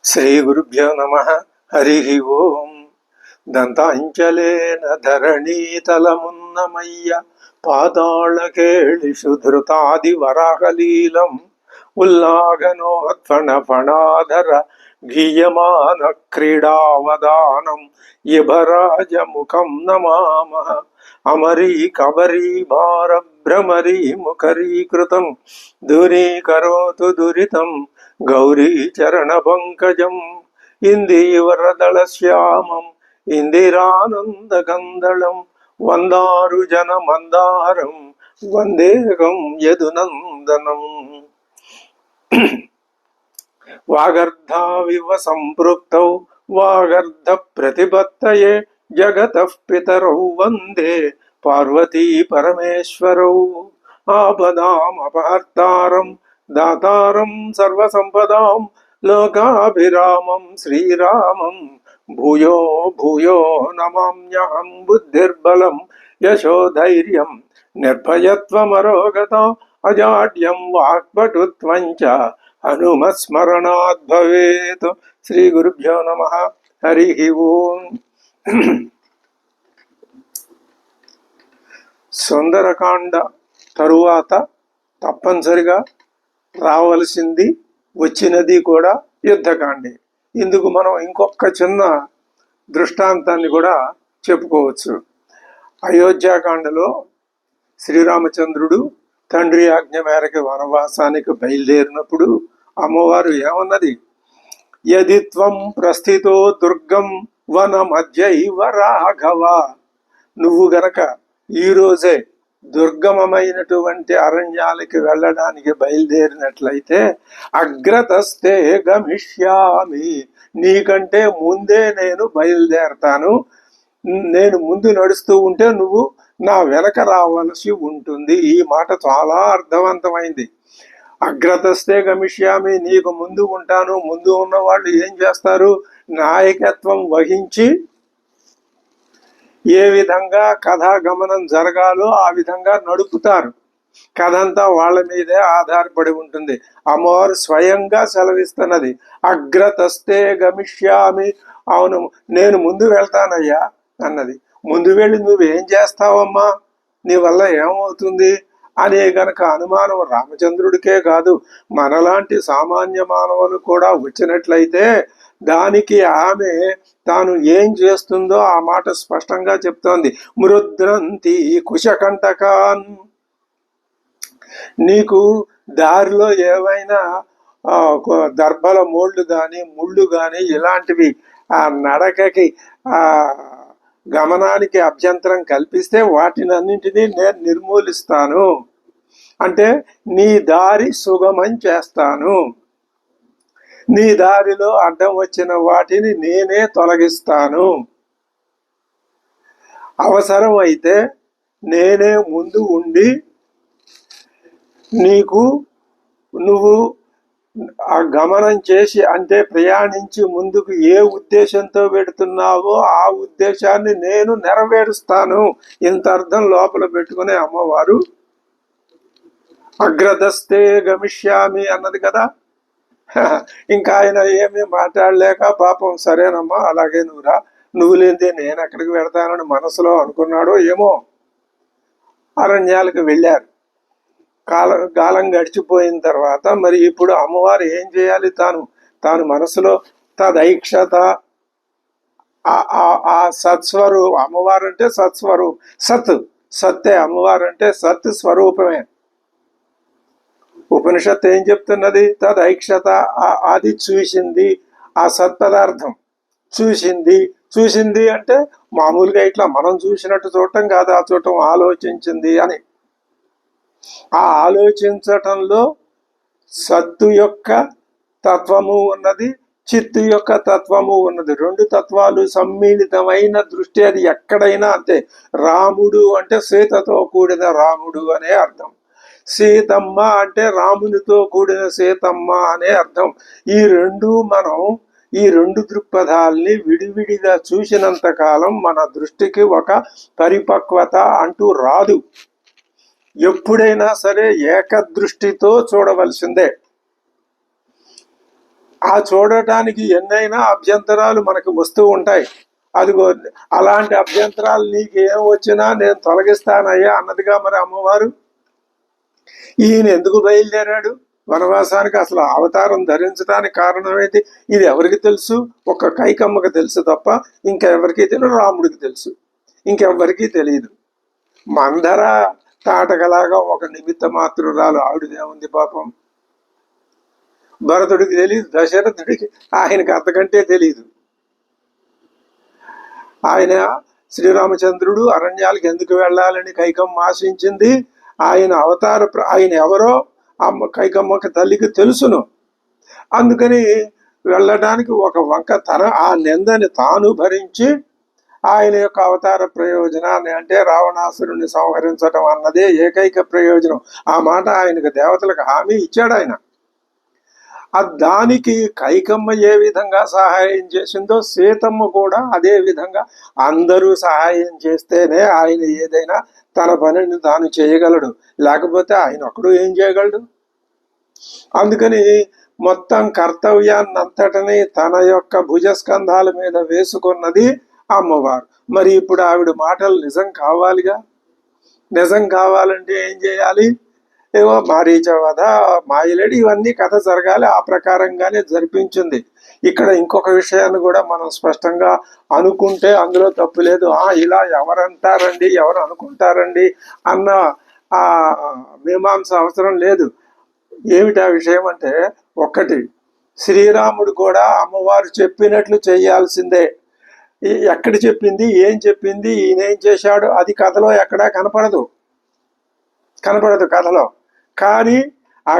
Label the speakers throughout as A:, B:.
A: శ్రీ గురుభ్యో నమః. హరి ఓం. దంతాంచలేన ధరణీతలమున్నమయ్య పాతాళకేళిషు ధృతాది వరాహలీలం ఉల్లాఘనోత్ఫణ ఫణాధర గీయమాన క్రీడావదానం ఇభరాజముఖం నమామః. అమరీ కబరీ భార భ్రమరీ ముఖరీకృతం దూరీకరోతు దురితం గౌరీ చరణ పంకజం ఇందీవరదళ శ్యామం ఇందిరానందకందళం వందారు జన మందారం వందేగం యదునందనం. వాగర్ధావివ సంపృక్తౌ వాగర్ధ ప్రతిపత్తయే జగతః పితరౌ వందే పార్వతీ పరమేశ్వరౌ. ఆపదామపహర్తారం దాతారం సర్వసంపదాం లోకాభిరామం శ్రీరామం భూయో భూయో నమామ్యహం. బుద్ధిర్బలం యశోధైర్యం నిర్భయత్వమరోగత అజాడ్యం వాక్పటుత్వం చ హనుమస్మరణాత్ భవేత్. శ్రీ గురుభ్యో నమః. హరి ఓం. సుందరకాండ తరువాత తప్పనిసరిగా రావలసింది వచ్చినది కూడా యుద్ధకాండే. ఇందుకు మనం ఇంకొక చిన్న దృష్టాంతాన్ని కూడా చెప్పుకోవచ్చు. అయోధ్యాకాండలో శ్రీరామచంద్రుడు తండ్రి ఆజ్ఞ మేరకు వనవాసానికి బయలుదేరినప్పుడు అమ్మవారు ఏమన్నది? యది త్వం ప్రస్థితో దుర్గం వన మధ్యైవ రాఘవ. నువ్వు గనక ఈరోజే దుర్గమమైనటువంటి అరణ్యాలకి వెళ్ళడానికి బయలుదేరినట్లయితే అగ్రతస్తే గమిష్యామి, నీకంటే ముందే నేను బయలుదేరతాను. నేను ముందు నడుస్తూ ఉంటే నువ్వు నా వెనక రావలసి ఉంటుంది. ఈ మాట చాలా అర్థవంతమైంది. అగ్రతస్తే గమిష్యామి, నీకు ముందు ఉంటాను. ముందు ఉన్న వాళ్ళు ఏం చేస్తారు? నాయకత్వం వహించి ఏ విధంగా కథాగమనం జరగాలో ఆ విధంగా నడుపుతారు. కథ అంతా వాళ్ళ మీదే ఆధారపడి ఉంటుంది. అమ్మవారు స్వయంగా సెలవిస్తున్నది, అగ్రతస్తే గమిష్యామి. అవును, నేను ముందు వెళ్తానయ్యా అన్నది. ముందు వెళ్ళి నువ్వేం చేస్తావమ్మా, నీ వల్ల ఏమవుతుంది అనే గనక అనుమానం రామచంద్రుడికే కాదు మనలాంటి సామాన్య మానవులు కూడా వచ్చినట్లయితే దానికి ఆమె తాను ఏం చేస్తుందో ఆ మాట స్పష్టంగా చెప్తోంది. మృద్రంతి కుశకంటకాన్. నీకు దారిలో ఏవైనా దర్భల మోళ్ళు కానీ ముళ్ళు కానీ ఇలాంటివి ఆ నడకకి ఆ గమనానికి అభ్యంతరం కల్పిస్తే వాటిని అన్నింటినీ నేను నిర్మూలిస్తాను. అంటే నీ దారి సుగమం చేస్తాను. నీ దారిలో అడ్డం వచ్చిన వాటిని నేనే తొలగిస్తాను. అవసరం అయితే నేనే ముందు ఉండి నువ్వు ఆ గమనం చేసి అంటే ప్రయాణించి ముందుకు ఏ ఉద్దేశంతో పెడుతున్నావో ఆ ఉద్దేశాన్ని నేను నెరవేరుస్తాను. ఇంత అర్థం లోపల పెట్టుకునే అమ్మవారు అగ్రదస్తే గమిష్యామి అన్నది కదా. ఇంకా ఆయన ఏమీ మాట్లాడలేక పాపం సరేనమ్మా అలాగే నువ్వురా, నువ్వు లేదే నేను ఎక్కడికి వెడతానని మనసులో అనుకున్నాడో ఏమో. అరణ్యాలకు వెళ్ళారు. కాలం గడిచిపోయిన తర్వాత మరి ఇప్పుడు అమ్మవారు ఏం చేయాలి? తాను మనసులో తదైక్షత ఆ సత్స్వరూపం. అమ్మవారు అంటే సత్స్వరూపం, సత్తే. అమ్మవారు అంటే సత్ స్వరూపమే. ఉపనిషత్తు ఏం చెప్తున్నది? తదైక్షత, అది చూసింది. ఆ సత్పదార్థం చూసింది అంటే మామూలుగా ఇట్లా మనం చూసినట్టు చూడటం కాదు, ఆ చూడటం ఆలోచించింది అని. ఆ ఆలోచించటంలో సత్తు యొక్క తత్వము ఉన్నది, చిత్తు యొక్క తత్వము ఉన్నది. రెండు తత్వాలు సమ్మిళితమైన దృష్టి అది ఎక్కడైనా అంతే. రాముడు అంటే సీతతో కూడిన రాముడు అనే అర్థం, సీతమ్మ అంటే రామునితో కూడిన సీతమ్మ అనే అర్థం. ఈ రెండు దృక్పథాల్ని విడివిడిగా చూసినంత కాలం మన దృష్టికి ఒక పరిపక్వత అంటూ రాదు. ఎప్పుడైనా సరే ఏకదృష్టితో చూడవలసిందే. ఆ చూడటానికి ఎన్నైనా అభ్యంతరాలు మనకు వస్తూ ఉంటాయి. అదిగో అలాంటి అభ్యంతరాలు నీకు ఏం వచ్చినా నేను తొలగిస్తానయ్యా అన్నదిగా మరి అమ్మవారు. ఈయన ఎందుకు బయలుదేరాడు వనవాసానికి? అసలు అవతారం ధరించడానికి కారణం ఏంటి? ఇది ఎవరికి తెలుసు? ఒక్క కైకమ్మకి తెలుసు తప్ప ఇంకెవరికి తెలియదు. రాముడికి తెలుసు, ఇంకెవ్వరికీ తెలియదు. మందర తాటకలాగా ఒక నిమిత్త మాత్రురాలు, ఆవిడదేముంది పాపం. భరతుడికి తెలియదు, దశరథుడికి, ఆయనకి అంతకంటే తెలియదు. ఆయన శ్రీరామచంద్రుడు అరణ్యాలకు ఎందుకు వెళ్ళాలని కైకమ్మ ఆశించింది. ఆయన ఆయన ఎవరో కైకమ్మకి తల్లికి తెలుసును. అందుకని వెళ్ళడానికి ఒక వంక ఆ నిందని తాను భరించి ఆయన యొక్క అవతార ప్రయోజనాన్ని, అంటే రావణాసురుణ్ణి సంహరించడం అన్నదే ఏకైక ప్రయోజనం. ఆ మాట ఆయనకు దేవతలకు హామీ ఇచ్చాడు ఆయన. దానికి కైకమ్మ ఏ విధంగా సహాయం చేసిందో సీతమ్మ కూడా అదే విధంగా అందరూ సహాయం చేస్తేనే ఆయన ఏదైనా తన పనిని తాను చేయగలడు, లేకపోతే ఆయన ఒక్కడు ఏం చేయగలడు. అందుకని మొత్తం కర్తవ్యాన్నంతటినీ తన యొక్క భుజస్కంధాల మీద వేసుకున్నది అమ్మవారు. మరి ఇప్పుడు ఆవిడ మాటలు నిజం కావాలిగా. నిజం కావాలంటే ఏం చేయాలి? ఏవో మారీచ వధ, మాయలేడి, ఇవన్నీ కథ జరగాలి. ఆ ప్రకారంగానే జరిపించింది. ఇక్కడ ఇంకొక విషయాన్ని కూడా మనం స్పష్టంగా అనుకుంటే అందులో తప్పు లేదు. ఇలా ఎవరంటారండి, ఎవరు అనుకుంటారండి అన్న ఆ మీమాంస అవసరం లేదు. ఏమిటి ఆ విషయం అంటే, ఒక్కటి, శ్రీరాముడు కూడా అమ్మవారు చెప్పినట్లు చేయాల్సిందే. ఎక్కడ చెప్పింది, ఏం చెప్పింది, ఈయనేం చేశాడు అది కథలో ఎక్కడా కనపడదు కథలో. కానీ ఆ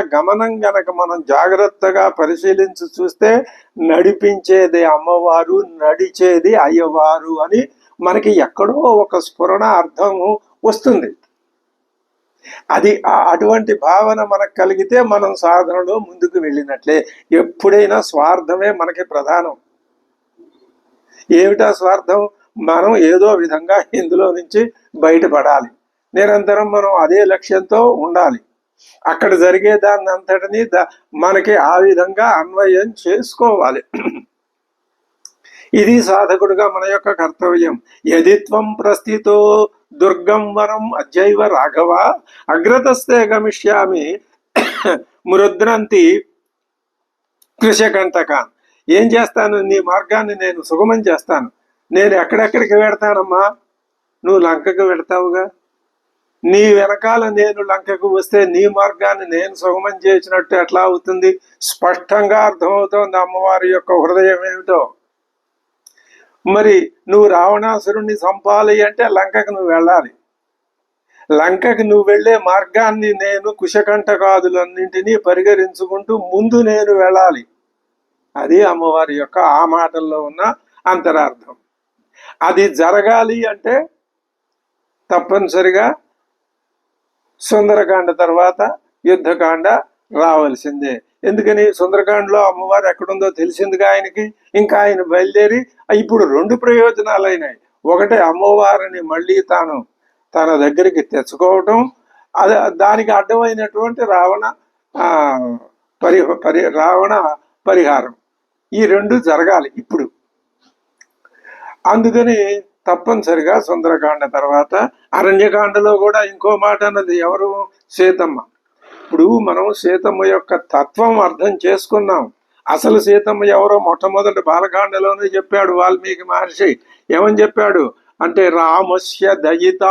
A: గమనం గనక మనం జాగ్రత్తగా పరిశీలించి చూస్తే నడిపించేది అమ్మవారు, నడిచేది అయ్యవారు అని మనకి ఎక్కడో ఒక స్ఫురణ అర్థము వస్తుంది. అది అటువంటి భావన మనకు కలిగితే మనం సాధనలో ముందుకు వెళ్ళినట్లే. ఎప్పుడైనా స్వార్థమే మనకి ప్రధానం. ఏమిటా స్వార్థం? మనం ఏదో విధంగా ఇందులో నుంచి బయటపడాలి. నిరంతరం మనం అదే లక్ష్యంతో ఉండాలి. అక్కడ జరిగే దాన్ని అంతటినీ మనకి ఆ విధంగా అన్వయం చేసుకోవాలి. ఇది సాధకుడుగా మన యొక్క కర్తవ్యం. యదిత్వం ప్రస్థితో దుర్గం వనం అజైవ రాఘవ అగ్రతస్తే గమిష్యామి మృద్రంతి కృషకంటకాన్. ఏం చేస్తాను? నీ మార్గాన్ని నేను సుగమం చేస్తాను. నేను ఎక్కడెక్కడికి వెడతానమ్మా? నువ్వు లంకకు వెడతావుగా. నీ వెనకాల నేను లంకకు వస్తే నీ మార్గాన్ని నేను సుగమం చేసినట్టు ఎట్లా అవుతుంది? స్పష్టంగా అర్థమవుతోంది అమ్మవారి యొక్క హృదయం ఏమిటో. మరి నువ్వు రావణాసురుణ్ణి చంపాలి అంటే లంకకు నువ్వు వెళ్ళాలి. లంకకి నువ్వు వెళ్లే మార్గాన్ని నేను కుశకంటకాదులన్నింటినీ పరిగరించుకుంటూ ముందు నేను వెళ్ళాలి. అది అమ్మవారి యొక్క ఆ మాటల్లో ఉన్న అంతరార్థం. అది జరగాలి అంటే తప్పనిసరిగా సుందరకాండ తర్వాత యుద్ధకాండ రావాల్సిందే. ఎందుకని? సుందరకాండలో అమ్మవారు ఎక్కడుందో తెలిసిందిగా ఆయనకి. ఇంకా ఆయన బయలుదేరి ఇప్పుడు 2 ప్రయోజనాలు అయినాయి. ఒకటి, అమ్మవారిని మళ్ళీ తన దగ్గరికి తెచ్చుకోవటం, దానికి అడ్డమైనటువంటి రావణ పరిహారం. ఈ 2 జరగాలి ఇప్పుడు. అందుకని తప్పనిసరిగా సుందరకాండ తర్వాత అరణ్యకాండలో కూడా ఇంకో మాట అన్నది ఎవరు? సీతమ్మ. ఇప్పుడు మనం సీతమ్మ యొక్క తత్వం అర్థం చేసుకున్నాం. అసలు సీతమ్మ ఎవరో మొట్టమొదటి బాలకాండలోనే చెప్పాడు వాల్మీకి మహర్షి. ఏమని చెప్పాడు అంటే, రామస్య దయిత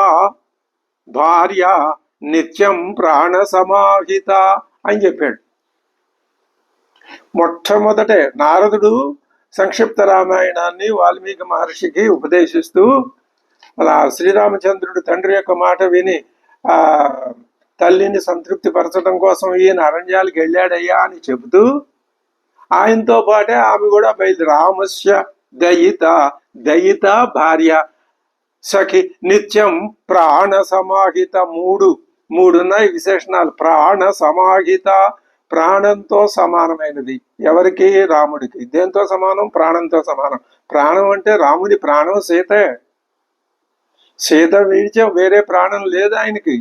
A: భార్య నిత్యం ప్రాణ సమాహిత అని చెప్పాడు. మొట్టమొదటే నారదుడు సంక్షిప్త రామాయణాన్ని వాల్మీకి మహర్షికి ఉపదేశిస్తూ, అలా శ్రీరామచంద్రుడు తండ్రి యొక్క మాట విని తల్లిని సంతృప్తి పరచడం కోసం ఈయన అరణ్యాలకు వెళ్ళాడయ్యా అని చెబుతూ, ఆయనతో పాటే ఆమె కూడా రామస్య దయిత భార్య సఖి నిత్యం ప్రాణ సమాహిత. మూడున్నాయి విశేషణాలు. ప్రాణ సమాహిత, ప్రాణంతో సమానమైనది. ఎవరికి? రాముడికి. దేంతో సమానం? ప్రాణంతో సమానం. ప్రాణం అంటే రాముడి ప్రాణం సీతే. సీత విడిచే వేరే ప్రాణం లేదు ఆయనకి.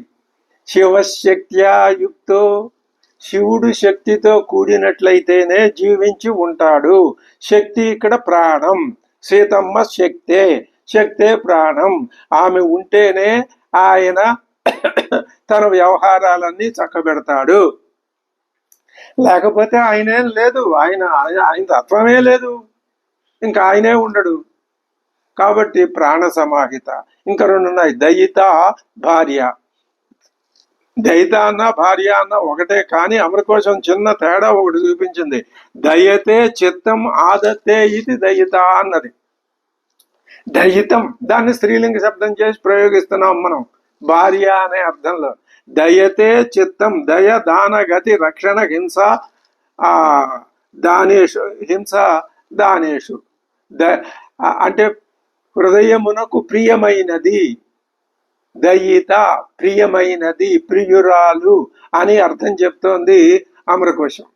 A: శివశక్త్యా యుక్తో శివుడు శక్తితో కూడినట్లయితేనే జీవించి ఉంటాడు. శక్తి ఇక్కడ ప్రాణం. సీతమ్మ శక్తే, శక్తే ప్రాణం. ఆమె ఉంటేనే ఆయన తన వ్యవహారాలన్నీ చక్కబెడతాడు. లేకపోతే ఆయనేం లేదు, ఆయన తత్వమే లేదు, ఇంకా ఆయనే ఉండడు. కాబట్టి ప్రాణ సమాహిత. ఇంకా రెండు ఉన్నాయి, దయిత, భార్య. దయిత అన్న భార్య అన్న ఒకటే, కానీ అమరకోశం చిన్న తేడా ఒకటి చూపించింది. దయతే చిత్తం ఆదత్తే ఇది దయిత అన్నది. దయితం దాన్ని స్త్రీలింగ శబ్దం చేసి ప్రయోగిస్తున్నాం మనం భార్య అనే అర్థంలో. దయతే చిత్తం, దయ దాన గతి రక్షణ హింస దానేషు, హింస దానేషు. అంటే హృదయమునకు ప్రియమైనది. దయిత ప్రియమైనది, ప్రియురాలు అని అర్థం చెప్తోంది అమరకోశం.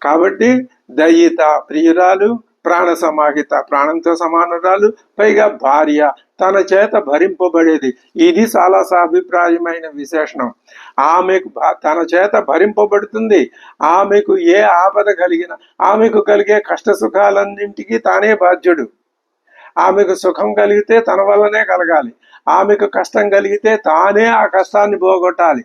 A: కాబట్టి దయిత ప్రియురాలు, ప్రాణ సమాహిత ప్రాణంతో సమానురాలు, పైగా భార్య తన చేత భరింపబడేది. ఇది చాలా సాభిప్రాయమైన విశేషణం. ఆమెకు తన చేత భరింపబడుతుంది. ఆమెకు ఏ ఆపద కలిగినా, ఆమెకు కలిగే కష్ట సుఖాలన్నింటికీ తానే బాధ్యుడు. ఆమెకు సుఖం కలిగితే తన వల్లనే కలగాలి, ఆమెకు కష్టం కలిగితే తానే ఆ కష్టాన్ని పోగొట్టాలి.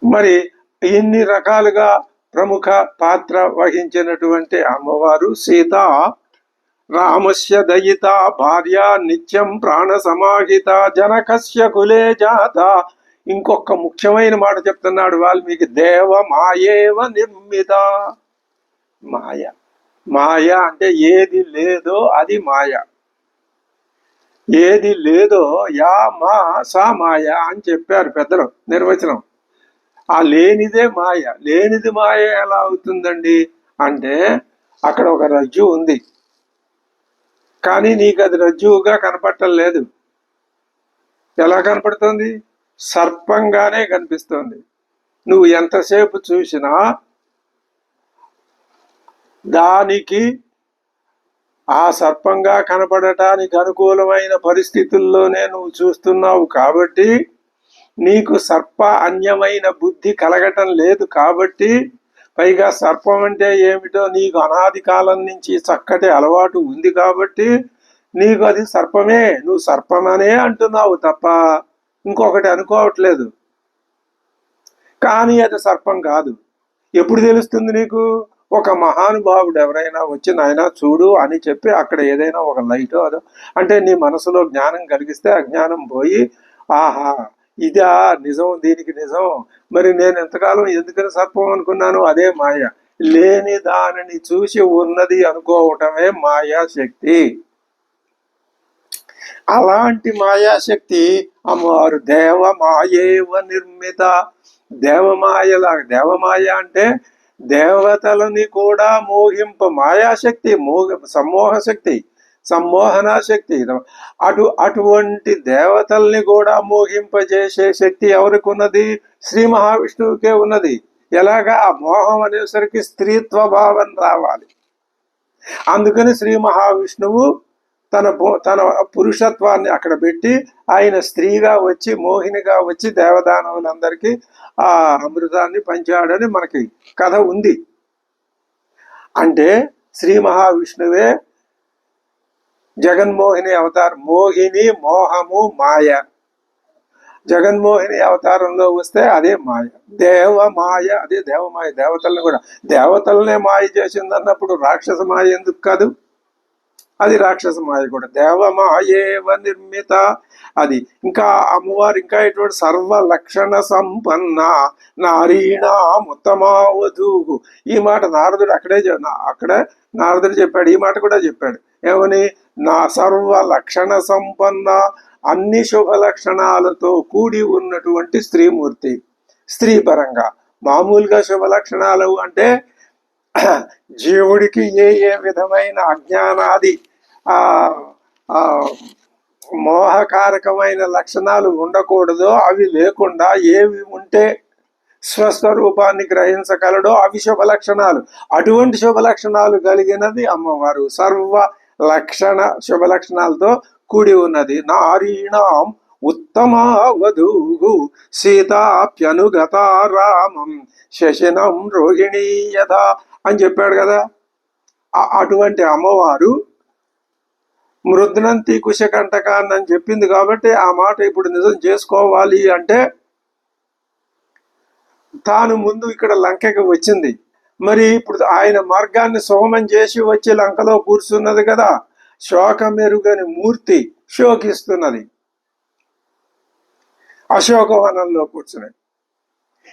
A: మరి ఇన్ని రకాలుగా ప్రముఖ పాత్ర వహించినటువంటి అమ్మవారు సీత రామస్య దయిత భార్య నిత్యం ప్రాణ సమాహిత జనకస్య కులే జాత. ఇంకొక ముఖ్యమైన మాట చెప్తున్నాడు వాల్మీకి, దేవ మాయేవ నిర్మిత. మాయ, మాయ అంటే ఏది లేదో అది మాయ. ఏది లేదో యా మా సా మాయ అని చెప్పారు పెద్దలు నిర్వచనం. ఆ లేనిదే మాయ. లేనిది మాయ ఎలా అవుతుందండి అంటే, అక్కడ ఒక రజ్జు ఉంది, కానీ నీకు అది రజ్జువుగా కనపడటం లేదు. ఎలా కనపడుతుంది? సర్పంగానే కనిపిస్తుంది. నువ్వు ఎంతసేపు చూసినా దానికి ఆ సర్పంగా కనపడటానికి అనుకూలమైన పరిస్థితుల్లోనే నువ్వు చూస్తున్నావు. కాబట్టి నీకు సర్ప అన్యమైన బుద్ధి కలగటం లేదు. కాబట్టి పైగా సర్పం అంటే ఏమిటో నీకు అనాది కాలం నుంచి చక్కటి అలవాటు ఉంది. కాబట్టి నీకు అది సర్పమే, నువ్వు సర్పమనే అంటున్నావు తప్ప ఇంకొకటి అనుకోవట్లేదు. కానీ అది సర్పం కాదు. ఎప్పుడు తెలుస్తుంది నీకు? ఒక మహానుభావుడు ఎవరైనా వచ్చి నాయన చూడు అని చెప్పి అక్కడ ఏదైనా ఒక లైటో అదో అంటే నీ మనసులో జ్ఞానం కలిగిస్తే అజ్ఞానం పోయి, ఆహా ఇదా నిజం, దీనికి నిజం, మరి నేను ఎంతకాలం ఎందుకని సర్పం అనుకున్నాను, అదే మాయ. లేని దానిని చూసి ఉన్నది అనుకోవటమే మాయాశక్తి. అలాంటి మాయాశక్తి అమ్మవారు దేవమాయేవ నిర్మిత. దేవమాయలాగా, దేవమాయ అంటే దేవతలని కూడా మోహింప మాయాశక్తి, సమ్మోహ శక్తి, సమ్మోహన శక్తి. అటువంటి దేవతల్ని కూడా మోహింపజేసే శక్తి ఎవరికి ఉన్నది? శ్రీ మహావిష్ణువుకే ఉన్నది. ఎలాగా? ఆ మోహం అనేసరికి స్త్రీత్వ భావం రావాలి. అందుకని శ్రీ మహావిష్ణువు తన పురుషత్వాన్ని అక్కడ పెట్టి ఆయన స్త్రీగా వచ్చి, మోహినిగా వచ్చి దేవదానవులందరికీ ఆ అమృతాన్ని పంచాడని మనకి కథ ఉంది. అంటే శ్రీ మహావిష్ణువే జగన్మోహిని అవతారం. మోహిని, మోహము, మాయ. జగన్మోహిని అవతారంలో వస్తే అదే మాయ, దేవమాయ. అదే దేవమాయ. దేవతల్ని కూడా, దేవతలనే మాయ చేసింది అన్నప్పుడు రాక్షస మాయ ఎందుకు కాదు? అది రాక్షస మాయ కూడా. దేవమాయేవ నిర్మిత. అది ఇంకా అమ్మవారు ఇంకా ఎటువంటి సర్వ లక్షణ సంపన్న నారీణాం ఉత్తమావధూ. ఈ మాట నారదుడు అక్కడే నారదుడు చెప్పాడు. ఈ మాట కూడా చెప్పాడు. ఏమని? నా సర్వ లక్షణ సంపన్న, అన్ని శుభ లక్షణాలతో కూడి ఉన్నటువంటి స్త్రీమూర్తి. స్త్రీ పరంగా మామూలుగా శుభ లక్షణాలు అంటే జీవుడికి ఏ ఏ విధమైన అజ్ఞానాది మోహకారకమైన లక్షణాలు ఉండకూడదో అవి లేకుండా ఏవి ఉంటే స్వస్వరూపాన్ని గ్రహించగలడో అవి శుభ లక్షణాలు. అటువంటి శుభ లక్షణాలు కలిగినది అమ్మవారు. సర్వ లక్షణ శుభ లక్షణాలతో కూడి ఉన్నది. నారీణాం ఉత్తమావధూ సీతాప్యనుగతా రామం శశినం రోహిణీ యథా అని చెప్పాడు కదా. అటువంటి అమ్మవారు మృద్నంతి కుశకంటకాన్ని అని చెప్పింది కాబట్టి ఆ మాట ఇప్పుడు నిజం చేసుకోవాలి అంటే తాను ముందు ఇక్కడ లంకకి వచ్చింది. మరి ఇప్పుడు ఆయన మార్గాన్ని సుగమం చేసి వచ్చి లంకలో కూర్చున్నది కదా. శోకమెరుగని మూర్తి శోకిస్తున్నది అశోకవనంలో కూర్చుని.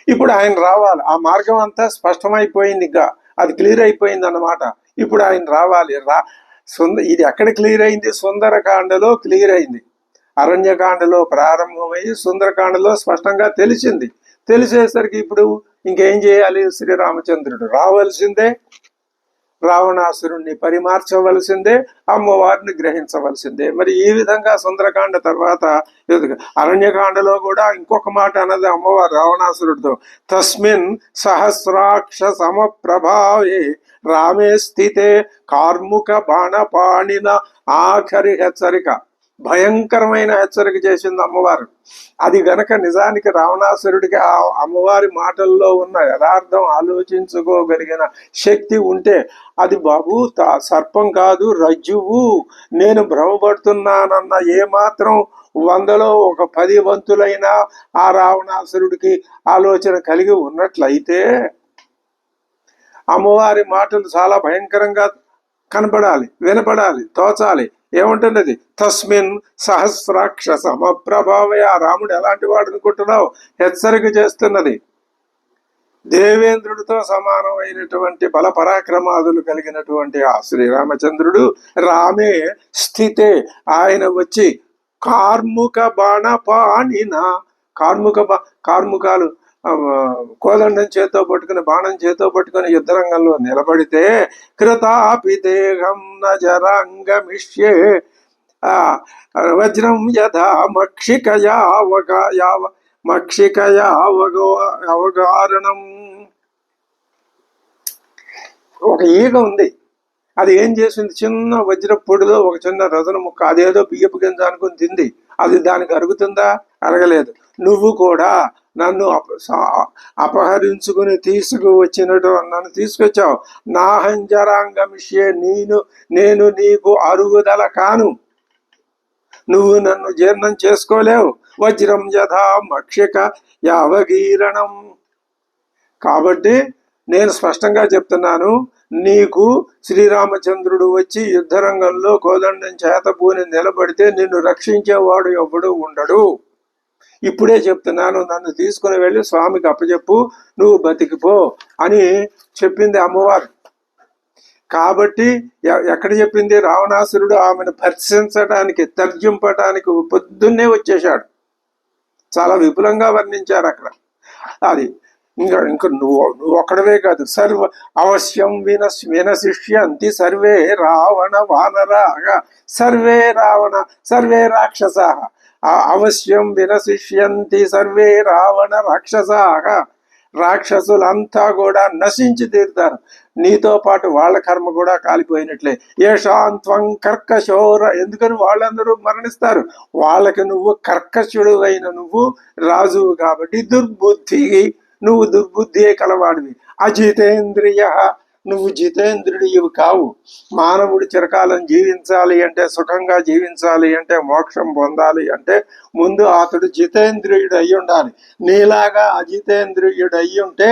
A: ఇప్పుడు ఆయన రావాలి. ఆ మార్గం అంతా స్పష్టమైపోయింది, ఇంకా అది క్లియర్ అయిపోయింది అన్నమాట. ఇప్పుడు ఆయన రావాలి. ఇది ఎక్కడ క్లియర్ అయింది? సుందరకాండలో క్లియర్ అయింది. అరణ్యకాండలో ప్రారంభమై సుందరకాండలో స్పష్టంగా తెలిసింది. తెలిసేసరికి ఇప్పుడు ఇంకేం చేయాలి? శ్రీరామచంద్రుడు రావాల్సిందే, రావణాసురుణ్ణి పరిమార్చవలసిందే, అమ్మవారిని గ్రహించవలసిందే. మరి ఈ విధంగా సుందరకాండ తర్వాత అరణ్యకాండలో కూడా ఇంకొక మాట అన్నది అమ్మవారు రావణాసురుడితో, తస్మిన్ సహస్రాక్ష సమప్రభావే రామే స్థితే కార్ముక బాణపాణిన. ఆఖరి హెచ్చరిక, భయంకరమైన హెచ్చరిక చేసింది అమ్మవారు. అది గనక నిజానికి రావణాసురుడికి ఆ అమ్మవారి మాటల్లో ఉన్న యథార్థం ఆలోచించుకోగలిగిన శక్తి ఉంటే, అది బాబు సర్పం కాదు రజ్జువు, నేను భ్రమపడుతున్నానన్న ఏమాత్రం 100లో ఒక 10 వంతులైనా ఆ రావణాసురుడికి ఆలోచన కలిగి ఉన్నట్లయితే అమ్మవారి మాటలు చాలా భయంకరంగా కనపడాలి, వినపడాలి, తోచాలి. ఏమంటున్నది? తస్మిన్ సహస్రాక్ష సమప్రభావే. ఆ రాముడు ఎలాంటి వాడు అనుకుంటున్నావు? హెచ్చరిక చేస్తున్నది. దేవేంద్రుడితో సమానమైనటువంటి బల పరాక్రమాదులు కలిగినటువంటి ఆ శ్రీరామచంద్రుడు రామే స్థితే, ఆయన వచ్చి కార్ముక బాణపాణిన, కార్ముకాలు కోదండం చేతో పట్టుకుని బాణం చేతో పట్టుకుని యుద్ధరంగంలో నిలబడితే కృతాపి దేహం నజరంగమిష్యే వజ్రం యథా మక్షికయా అవగారణం. ఒక ఈగ ఉంది, అది ఏం చేసింది? చిన్న వజ్ర పొడిలో ఒక చిన్న రజన ముక్క, అదేదో బియ్యపు గింజ అనుకుని తింది. అది దానికి అరుగుతుందా? అరగలేదు. నువ్వు కూడా నన్ను అపహరించుకుని నన్ను తీసుకొచ్చావు. నా హంజరాంగమిషే, నేను నీకు అరుగుదల కాను, నువ్వు నన్ను జీర్ణం చేసుకోలేవు. వజ్రం యథా మక్షిక యావగీరణం. కాబట్టి నేను స్పష్టంగా చెప్తున్నాను, నీకు శ్రీరామచంద్రుడు వచ్చి యుద్ధరంగంలో కోదండం చేతబూని నిలబడితే నిన్ను రక్షించేవాడు ఎవడు ఉండడు. ఇప్పుడే చెప్తున్నాను, నన్ను తీసుకుని వెళ్ళి స్వామికి అప్పచెప్పు, నువ్వు బతికిపో అని చెప్పింది అమ్మవారు. కాబట్టి ఎక్కడ చెప్పింది? రావణాసురుడు ఆమెను భర్షించడానికి, తర్జింపడానికి పొద్దున్నే వచ్చేశాడు. చాలా విపులంగా వర్ణించారు అక్కడ. అది ఇంకా నువ్వు ఒక్కడవే కాదు, అవశ్యం వినశిష్యంతి సర్వే రావణ వానరాగా సర్వే రాక్షసా. అవశ్యం వినశిష్యంతి సర్వే రావణ రాక్షసాగా. రాక్షసులంతా కూడా నశించి తీరుతారు, నీతో పాటు వాళ్ళ కర్మ కూడా కాలిపోయినట్లే. ఏషాంత్వం కర్కశోర. ఎందుకని వాళ్ళందరూ మరణిస్తారు? వాళ్ళకి నువ్వు కర్కశుడు అయిన నువ్వు రాజువు కాబట్టి నువ్వు దుర్బుద్ధియే కలవాడివి. అజితేంద్రియ, నువ్వు జితేంద్రుడివి కావు. మానవుడు చిరకాలం జీవించాలి అంటే, సుఖంగా జీవించాలి అంటే, మోక్షం పొందాలి అంటే ముందు అతడు జితేంద్రియుడు అయి ఉండాలి. నీలాగా అజితేంద్రియుడు అయి ఉంటే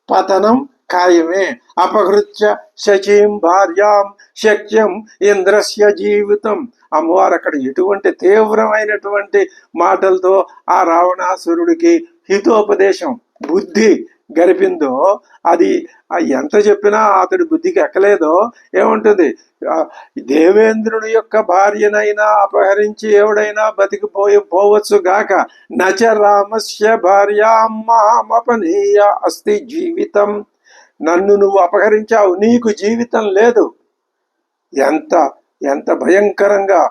A: పతనం ఖాయమే. అపహృత్య శచీం భార్యాం శక్యం ఇంద్రస్య జీవితం. అమ్మవారు అక్కడ ఎటువంటి తీవ్రమైనటువంటి మాటలతో ఆ రావణాసురుడికి హితోపదేశం, బుద్ధి గరిపిందో, అది ఎంత చెప్పినా అతడి బుద్ధికి ఎక్కలేదో. ఏముంటుంది? దేవేంద్రుని యొక్క భార్యనైనా అపహరించి ఎవడైనా పోవచ్చు గాక. నచ రామస్య భార్యామపనీయ అస్తి జీవితం. నన్ను నువ్వు అపహరించావు, నీకు జీవితం లేదు. ఎంత భయంకరంగా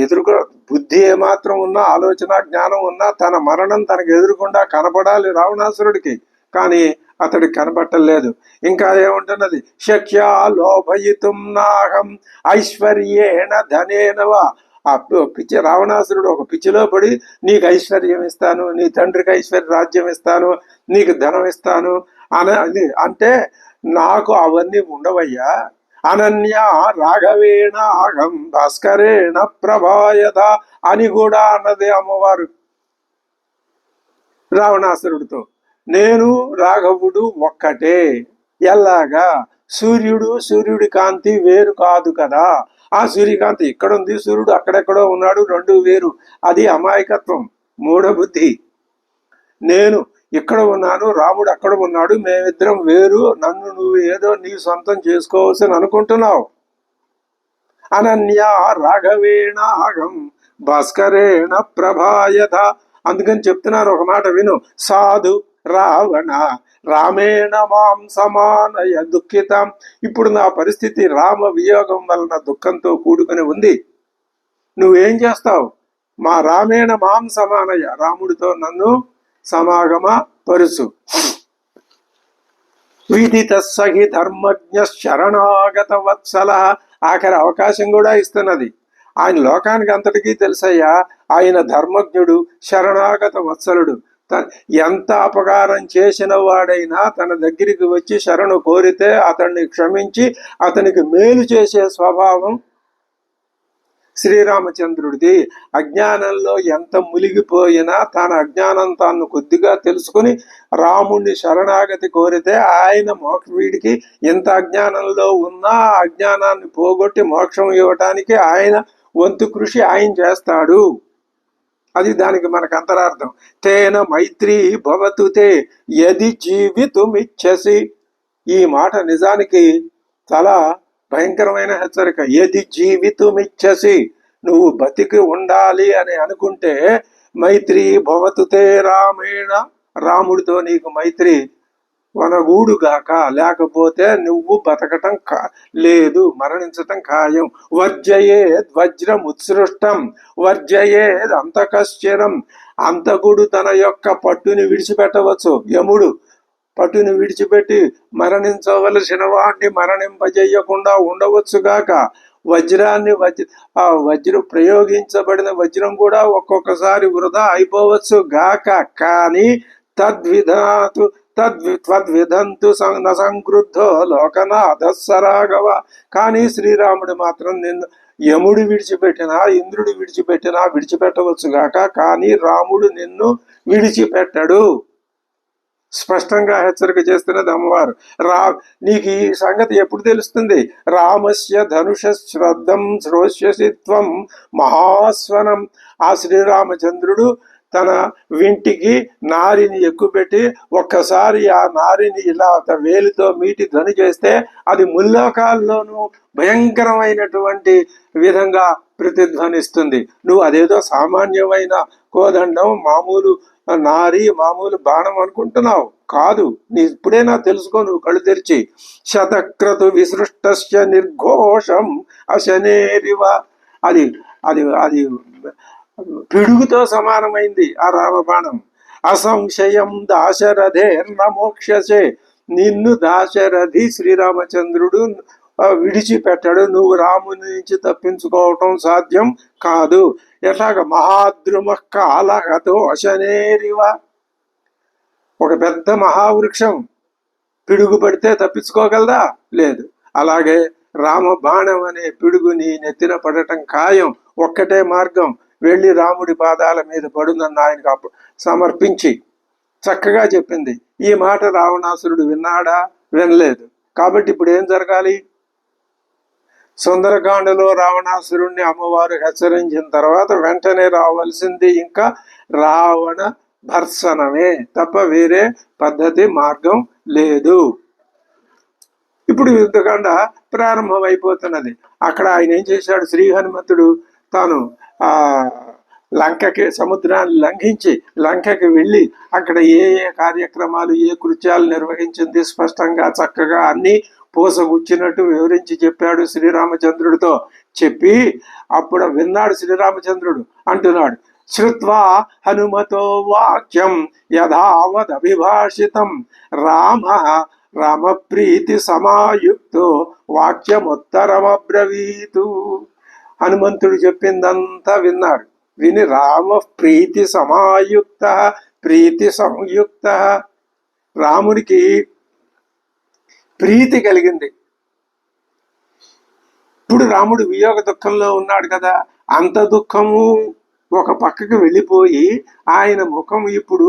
A: ఎదురుకు బుద్ధి ఏమాత్రం ఉన్నా, ఆలోచన జ్ఞానం ఉన్నా, తన మరణం తనకు ఎదురుకుండా కనపడాలి రావణాసురుడికి, కానీ అతడికి కనబట్టలేదు. ఇంకా ఏముంటున్నది? శక్యా లోభయితుం నాహం ఐశ్వర్యేణ ధనేనవ. ఆ పిచ్చి రావణాసురుడు ఒక పిచ్చిలో పడి నీకు ఐశ్వర్యం ఇస్తాను, నీ తండ్రికి ఐశ్వర్య రాజ్యం ఇస్తాను, నీకు ధనం ఇస్తాను అంటే నాకు అవన్నీ ఉండవయ్యా. అనన్య రాఘవేణ అహం భాస్కరేణ ప్రభాయత అని కూడా అన్నది అమ్మవారు రావణాసురుడితో. నేను రాఘవుడు ఒక్కటే. ఎలాగా? సూర్యుడి కాంతి వేరు కాదు కదా. ఆ సూర్యకాంతి ఇక్కడ ఉంది, సూర్యుడు అక్కడెక్కడో ఉన్నాడు, రెండు వేరు. అది అమాయకత్వం, మూఢబుద్ధి. నేను ఇక్కడ ఉన్నాను, రాముడు అక్కడ ఉన్నాడు, మేమిద్దరం వేరు, నన్ను నువ్వు ఏదో నీ సొంతం చేసుకోవచ్చని అనుకుంటున్నావు. అనన్య రాఘవేణ అహం భాస్కరేణ ప్రభాయత. అందుకని చెప్తున్నాను, ఒక మాట విను. సాధు రావణ రామేణ మాం సమానయ దుఃఖితం. ఇప్పుడు నా పరిస్థితి రామ వియోగం వలన దుఃఖంతో కూడుకుని ఉంది. నువ్వేం చేస్తావు? మా రామేణ మాం సమానయ, రాముడితో నన్ను సమాగమ పరుచు. విదిత సహి ధర్మజ్ఞ శరణాగత వత్సల. ఆఖరి అవకాశం కూడా ఇస్తున్నది. ఆయన లోకానికి అంతటికీ తెలుసయ్యా, ఆయన ధర్మజ్ఞుడు, శరణాగత వత్సలుడు. ఎంత అపకారం చేసిన వాడైనా తన దగ్గరికి వచ్చి శరణు కోరితే అతన్ని క్షమించి అతనికి మేలు చేసే స్వభావం శ్రీరామచంద్రుడిది. అజ్ఞానంలో ఎంత మునిగిపోయినా తన అజ్ఞానం తాను కొద్దిగా తెలుసుకుని రాముణ్ణి శరణాగతి కోరితే ఆయన వీడికి ఎంత అజ్ఞానంలో ఉన్నా అజ్ఞానాన్ని పోగొట్టి మోక్షం ఇవ్వటానికి ఆయన వంతు కృషి ఆయన చేస్తాడు. అది దానికి మనకు అంతరార్థం. తేన మైత్రీ భవతు తే యది జీవితుమిచ్చసి. ఈ మాట నిజానికి చాలా భయంకరమైన హెచ్చరిక. యది జీవితుమిచ్చసి, నువ్వు బతికి ఉండాలి అని అనుకుంటే మైత్రీ భవతు తే రామేణ, రాముడితో నీకు మైత్రి వనగూడుగాక, లేకపోతే నువ్వు బతకటం లేదు, మరణించటం ఖాయం. వర్జయేద్ వజ్రం ఉత్సృష్టం వర్జయేద్ అంతకశ్చరం. అంతకుడు తన యొక్క పట్టుని విడిచిపెట్టవచ్చు, యముడు పట్టుని విడిచిపెట్టి మరణించవలసిన వాడిని మరణింపజేయకుండా ఉండవచ్చుగాక. వజ్రాన్ని వజ్రం ప్రయోగించబడిన వజ్రం కూడా ఒక్కొక్కసారి వృధా అయిపోవచ్చు గాక. కానీ తద్విధాతు తద్విధంతు నసంక్రుద్ధో లోకనాథస్సరాఘవ. కానీ శ్రీరాముడు మాత్రం నిన్ను యముడు విడిచిపెట్టినా ఇంద్రుడు విడిచిపెట్టినా విడిచిపెట్టవచ్చుగాక, కానీ రాముడు నిన్ను విడిచిపెట్టడు. స్పష్టంగా హెచ్చరిక చేస్తున్నది అమ్మవారు. నీకు ఈ సంగతి ఎప్పుడు తెలుస్తుంది? రామస్య ధనుష శ్రద్ధం శ్రోష్యసిత్వం మహాస్వనం. ఆ శ్రీరామచంద్రుడు తన వింటికి నారిని ఎక్కుపెట్టి ఒక్కసారి ఆ నారిని ఇలా వేలితో మీటి ధ్వని చేస్తే అది ముల్లోకాల్లోనూ భయంకరమైనటువంటి విధంగా ప్రతిధ్వనిస్తుంది. నువ్వు అదేదో సామాన్యమైన కోదండం, మామూలు నారి, మామూలు బాణం అనుకుంటున్నావు. కాదు, నీ ఇప్పుడైనా తెలుసుకో, నువ్వు కళ్ళు తెరిచి. శతక్రతు విసృష్టస్య నిర్ఘోషం అశనేరివ. అది అది అది పిడుగుతో సమానమైంది ఆ రామబాణం. అసంశయం దాశరథేర్న మోక్షసే. నిన్ను దాశరథి శ్రీరామచంద్రుడు విడిచిపెట్టడు. నువ్వు రాముని నుంచి తప్పించుకోవటం సాధ్యం కాదు. ఎట్లాగ? మహాద్రుమ కాలహతో అశనేరివ. ఒక పెద్ద మహావృక్షం పిడుగు పడితే తప్పించుకోగలదా? లేదు. అలాగే రామ బాణం అనే పిడుగు నీ నెత్తిన పడటం ఖాయం. ఒక్కటే మార్గం, వెళ్ళి రాముడి పాదాల మీద పడునన్న ఆయనకు అప్పుడు సమర్పించి చక్కగా చెప్పింది. ఈ మాట రావణాసురుడు విన్నాడా? వినలేదు. కాబట్టి ఇప్పుడు ఏం జరగాలి? సుందరకాండలో రావణాసురుణ్ణి అమ్మవారు హెచ్చరించిన తర్వాత వెంటనే రావాల్సింది ఇంకా రావణ భర్సనమే తప్ప వేరే పద్ధతి మార్గం లేదు. ఇప్పుడు యుద్ధకాండ ప్రారంభమైపోతున్నది. అక్కడ ఆయన ఏం చేశాడు? శ్రీ హనుమంతుడు తాను లంకకి, సముద్రాన్ని లంఘించి లంకకి వెళ్ళి అక్కడ ఏ ఏ కార్యక్రమాలు, ఏ కృత్యాలు నిర్వహించింది స్పష్టంగా చక్కగా అన్ని పూసగుచ్చినట్టు వివరించి చెప్పాడు శ్రీరామచంద్రుడితో. చెప్పి అప్పుడు విన్నాడు శ్రీరామచంద్రుడు. అంటున్నాడు, శ్రుత్వా హనుమతో వాక్యం యథావదభిభాషితం రామప్రీతి సమాయుక్తో వాక్యముత్తరమబ్రవీతు. హనుమంతుడు చెప్పిందంతా విన్నాడు. విని రామ ప్రీతి సమాయుక్త ప్రీతి సంయుక్త, రాముడికి ప్రీతి కలిగింది. ఇప్పుడు రాముడు వియోగ దుఃఖంలో ఉన్నాడు కదా, అంత దుఃఖము ఒక పక్కకి వెళ్ళిపోయి ఆయన ముఖం ఇప్పుడు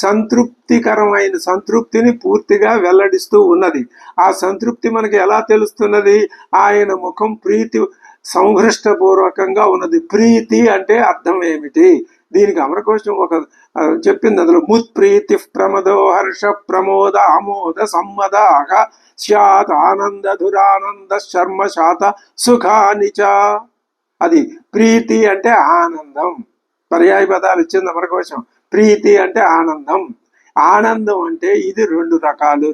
A: సంతృప్తికరమైన సంతృప్తిని పూర్తిగా వెల్లడిస్తూ ఉన్నది. ఆ సంతృప్తి మనకి ఎలా తెలుస్తున్నది? ఆయన ముఖం ప్రీతి సంహృష్టపూర్వకంగా ఉన్నది. ప్రీతి అంటే అర్థం ఏమిటి? దీనికి అమరకోశం ఒక చెప్పింది. అందులో ముత్ప్రీతి ప్రమదో హర్ష ప్రమోద ఆమోద సమ్మదాగ స్యాత్ ఆనంద దురానంద శర్మ శాత సుఖానిచ. అది ప్రీతి అంటే ఆనందం. పర్యాయ పదాలు ఇచ్చింది అమరకోశం. ప్రీతి అంటే ఆనందం. ఆనందం అంటే ఇది రెండు రకాలు.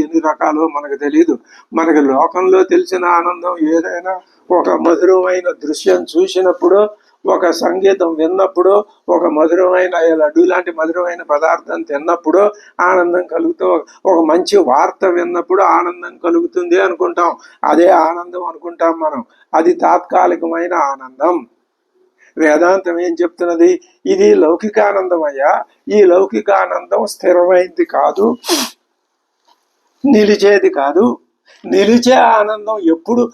A: ఎన్ని రకాలు మనకు తెలియదు. మనకు లోకంలో తెలిసిన ఆనందం ఏదైనా ఒక మధురమైన దృశ్యం చూసినప్పుడు, ఒక సంగీతం విన్నప్పుడు, ఒక మధురమైన లడ్డు లాంటి మధురమైన పదార్థం తిన్నప్పుడు ఆనందం కలుగుతూ, ఒక మంచి వార్త విన్నప్పుడు ఆనందం కలుగుతుంది అనుకుంటాం. అదే ఆనందం అనుకుంటాం మనం. అది తాత్కాలికమైన ఆనందం. వేదాంతం ఏం చెప్తున్నది? ఇది లౌకికానందం అయ్యా. ఈ లౌకికానందం స్థిరమైంది కాదు, నిలిచేది కాదు. నిలిచే ఆనందం ఎప్పుడు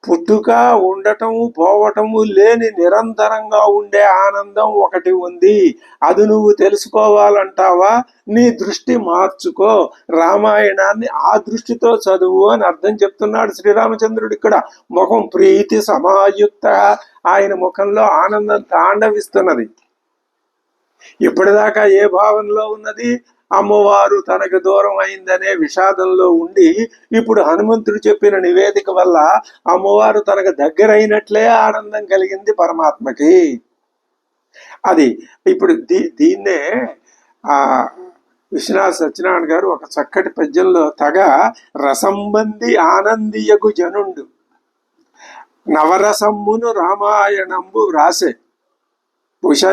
A: పుట్టుక ఉండటము పోవటము లేని నిరంతరంగా ఉండే ఆనందం ఒకటి ఉంది. అది నువ్వు తెలుసుకోవాలంటావా? నీ దృష్టి మార్చుకో, రామాయణాన్ని ఆ దృష్టితో చదువు అని అర్థం చెప్తున్నాడు శ్రీరామచంద్రుడు ఇక్కడ. ముఖం ప్రీతి సమాయుక్త, ఆయన ముఖంలో ఆనందం తాండవిస్తున్నది. ఇప్పటిదాకా ఏ భావనలో ఉన్నది? అమ్మవారు తనకు దూరం అయిందనే విషాదంలో ఉండి, ఇప్పుడు హనుమంతుడు చెప్పిన నివేదిక వల్ల అమ్మవారు తనకు దగ్గరైనట్లే ఆనందం కలిగింది పరమాత్మకి. అది ఇప్పుడు దీన్నే విశ్వనాథ సత్యనారాయణ గారు ఒక చక్కటి పద్యంలో తగ రసంబంది ఆనందియగు జనుండు నవరసమ్మును రామాయణంబు వ్రాసే. బహుశా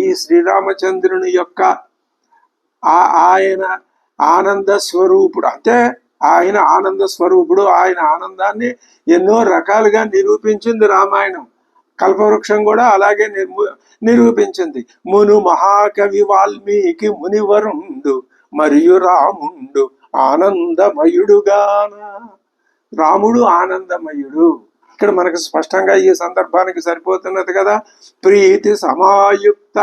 A: ఈ శ్రీరామచంద్రుని యొక్క ఆయన ఆనంద స్వరూపుడు, అంటే ఆయన ఆనంద స్వరూపుడు. ఆయన ఆనందాన్ని ఎన్నో రకాలుగా నిరూపించింది రామాయణం. కల్పవృక్షం కూడా అలాగే నిరూపించింది. మును మహాకవి వాల్మీకి మునివరుండు మరియు రాముండు ఆనందమయుడుగాన. రాముడు ఆనందమయుడు. ఇక్కడ మనకు స్పష్టంగా ఈ సందర్భానికి సరిపోతున్నది కదా. ప్రీతి సమాయుక్త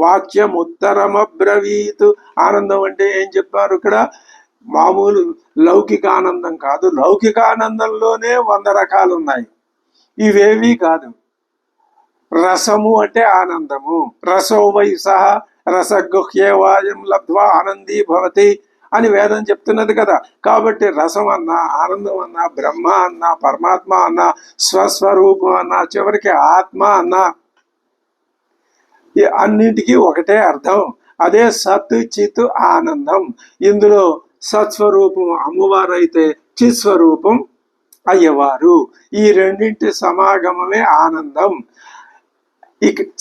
A: వాక్యం ఉత్తరమబ్రవీతు. ఆనందం అంటే ఏం చెప్పారు ఇక్కడ? మామూలు లౌకిక ఆనందం కాదు. లౌకికానందంలోనే 100 రకాలు ఉన్నాయి. ఇవేవి కాదు. రసము అంటే ఆనందము. రసో వై సహ రసగుహ్యేవాయం లబ్ధ్వా ఆనందీ భవతి అని వేదం చెప్తున్నది కదా. కాబట్టి రసం అన్నా, ఆనందం అన్నా, బ్రహ్మ అన్నా, పరమాత్మ అన్నా, స్వస్వరూపం అన్నా, చివరికి ఆత్మ అన్నా, అన్నింటికీ ఒకటే అర్థం. అదే సత్ చిత్ ఆనందం. ఇందులో సత్స్వరూపం అమ్మవారు అయితే చిత్ స్వరూపం అయ్యవారు. ఈ రెండింటి సమాగమమే ఆనందం.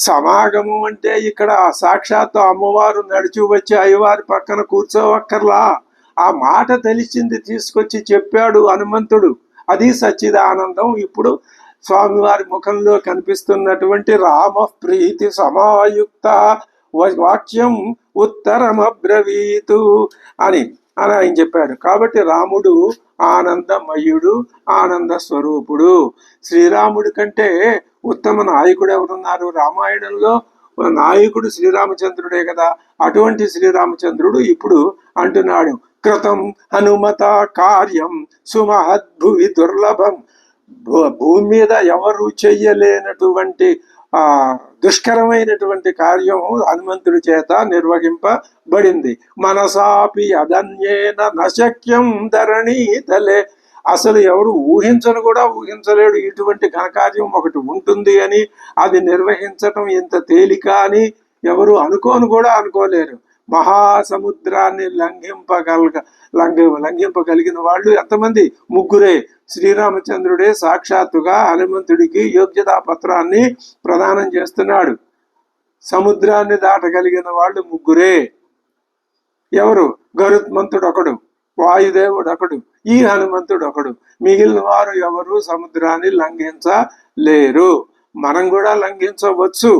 A: సమాగమం అంటే ఇక్కడ సాక్షాత్తు అమ్మవారు నడిచి వచ్చి అయ్యవారి పక్కన కూర్చోవక్కర్లా. ఆ మాట తెలిసింది తీసుకొచ్చి చెప్పాడు హనుమంతుడు. అది సచ్చిదానందం. ఇప్పుడు స్వామివారి ముఖంలో కనిపిస్తున్నటువంటి రామ ప్రీతి సమాయుక్త వాక్యం ఉత్తరమబ్రవీతు అని ఆయన చెప్పాడు. కాబట్టి రాముడు ఆనందమయుడు, ఆనంద స్వరూపుడు. శ్రీరాముడి కంటే ఉత్తమ నాయకుడు ఎవరున్నారు రామాయణంలో? నాయకుడు శ్రీరామచంద్రుడే కదా. అటువంటి శ్రీరామచంద్రుడు ఇప్పుడు అంటున్నాడు, కృతం హనుమత కార్యం సుమహద్భువి దుర్లభం. భూమి మీద ఎవరు చెయ్యలేనటువంటి దుష్కరమైనటువంటి కార్యం హనుమంతుడి చేత నిర్వహింపబడింది. మనసాపి అదన్యేన నశక్యం ధరణీ తలే. అసలు ఎవరు ఊహించలేడు ఇటువంటి ఘనకార్యం ఒకటి ఉంటుంది అని. అది నిర్వహించటం ఇంత తేలిక అని ఎవరు అనుకోలేరు. మహాసముద్రాన్ని లంఘింపగలిగిన వాళ్ళు ఎంతమంది? ముగ్గురే. శ్రీరామచంద్రుడే సాక్షాత్తుగా హనుమంతుడికి యోగ్యతా పత్రాన్ని ప్రదానం చేస్తున్నాడు. సముద్రాన్ని దాటగలిగిన వాళ్ళు ముగ్గురే. ఎవరు? గరుత్మంతుడు ఒకడు, వాయుదేవుడు ఒకడు, ఈ హనుమంతుడు ఒకడు, మిగిలిన వారు ఎవరు సముద్రాన్ని లంఘించలేరు. మనం కూడా లంఘించవచ్చు.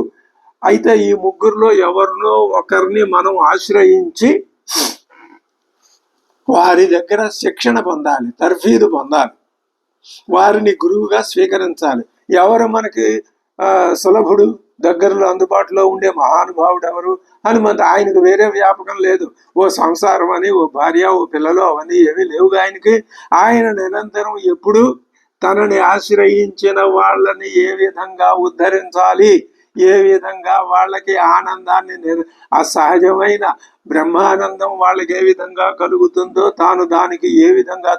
A: అయితే ఈ ముగ్గురులో ఎవరినో ఒకరిని మనం ఆశ్రయించి వారి దగ్గర శిక్షణ పొందాలి, తర్ఫీదు పొందాలి, వారిని గురువుగా స్వీకరించాలి. ఎవరు మనకి సులభుడు, దగ్గరలో అందుబాటులో ఉండే మహానుభావుడు ఎవరు? హనుమంతు. ఆయనకు వేరే వ్యాపకం లేదు. ఓ సంసారం అని, ఓ భార్య, ఓ పిల్లలు అవన్నీ ఏమీ లేవుగా ఆయనకి. ఆయన నిరంతరం ఎప్పుడు తనని ఆశ్రయించిన వాళ్ళని ఏ విధంగా ఉద్ధరించాలి, ఏ విధంగా వాళ్ళకి ఆనందాన్ని, ఆ సహజమైన బ్రహ్మానందం వాళ్ళకి ఏ విధంగా కలుగుతుందో తాను దానికి ఏ విధంగా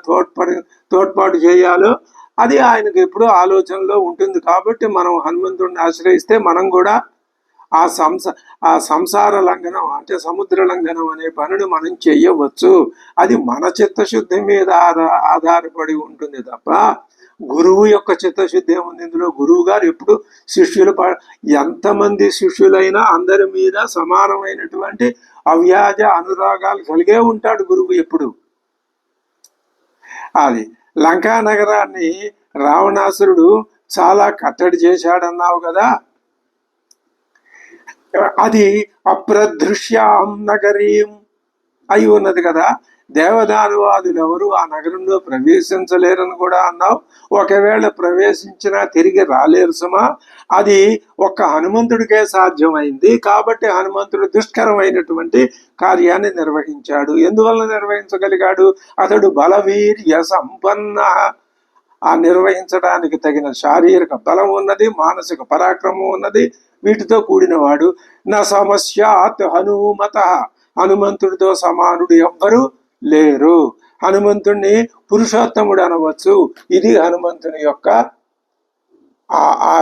A: తోడ్పాటు చేయాలో అది ఆయనకు ఎప్పుడూ ఆలోచనలో ఉంటుంది. కాబట్టి మనం హనుమంతుడిని ఆశ్రయిస్తే మనం కూడా ఆ సంసార లంఘనం అంటే సముద్ర లంఘనం అనే పనిని మనం చెయ్యవచ్చు. అది మన చిత్తశుద్ధి మీద ఆధారపడి ఉంటుంది తప్ప గురువు యొక్క చిత్తశుద్ధి ఏముంది ఇందులో? గురువు గారు ఎప్పుడు శిష్యులు ఎంతమంది శిష్యులైనా అందరి మీద సమానమైనటువంటి అవ్యాజ అనురాగాలు కలిగే ఉంటాడు గురువు ఎప్పుడు. అది లంకా నగరాన్ని రావణాసురుడు చాలా కట్టడి చేశాడన్నావు కదా, అది అప్రదృశ్యాం నగరీం అయి ఉన్నది కదా. దేవదానువాదులు ఎవరు ఆ నగరంలో ప్రవేశించలేరని కూడా అన్నావు. ఒకవేళ ప్రవేశించినా తిరిగి రాలేరు సుమా. అది ఒక్క హనుమంతుడికే సాధ్యమైంది. కాబట్టి హనుమంతుడు దుష్కరమైనటువంటి కార్యాన్ని నిర్వహించాడు. ఎందువల్ల నిర్వహించగలిగాడు? అతడు బలవీర్య సంపన్న, ఆ నిర్వహించడానికి తగిన శారీరక బలం ఉన్నది, మానసిక పరాక్రమం ఉన్నది, వీటితో కూడినవాడు. నా సమస్యాత్ హనుమత, హనుమంతుడితో సమానుడు ఎవ్వరు లేరు. హనుమంతుణ్ణి పురుషోత్తముడు అనవచ్చు. ఇది హనుమంతుని యొక్క ఆ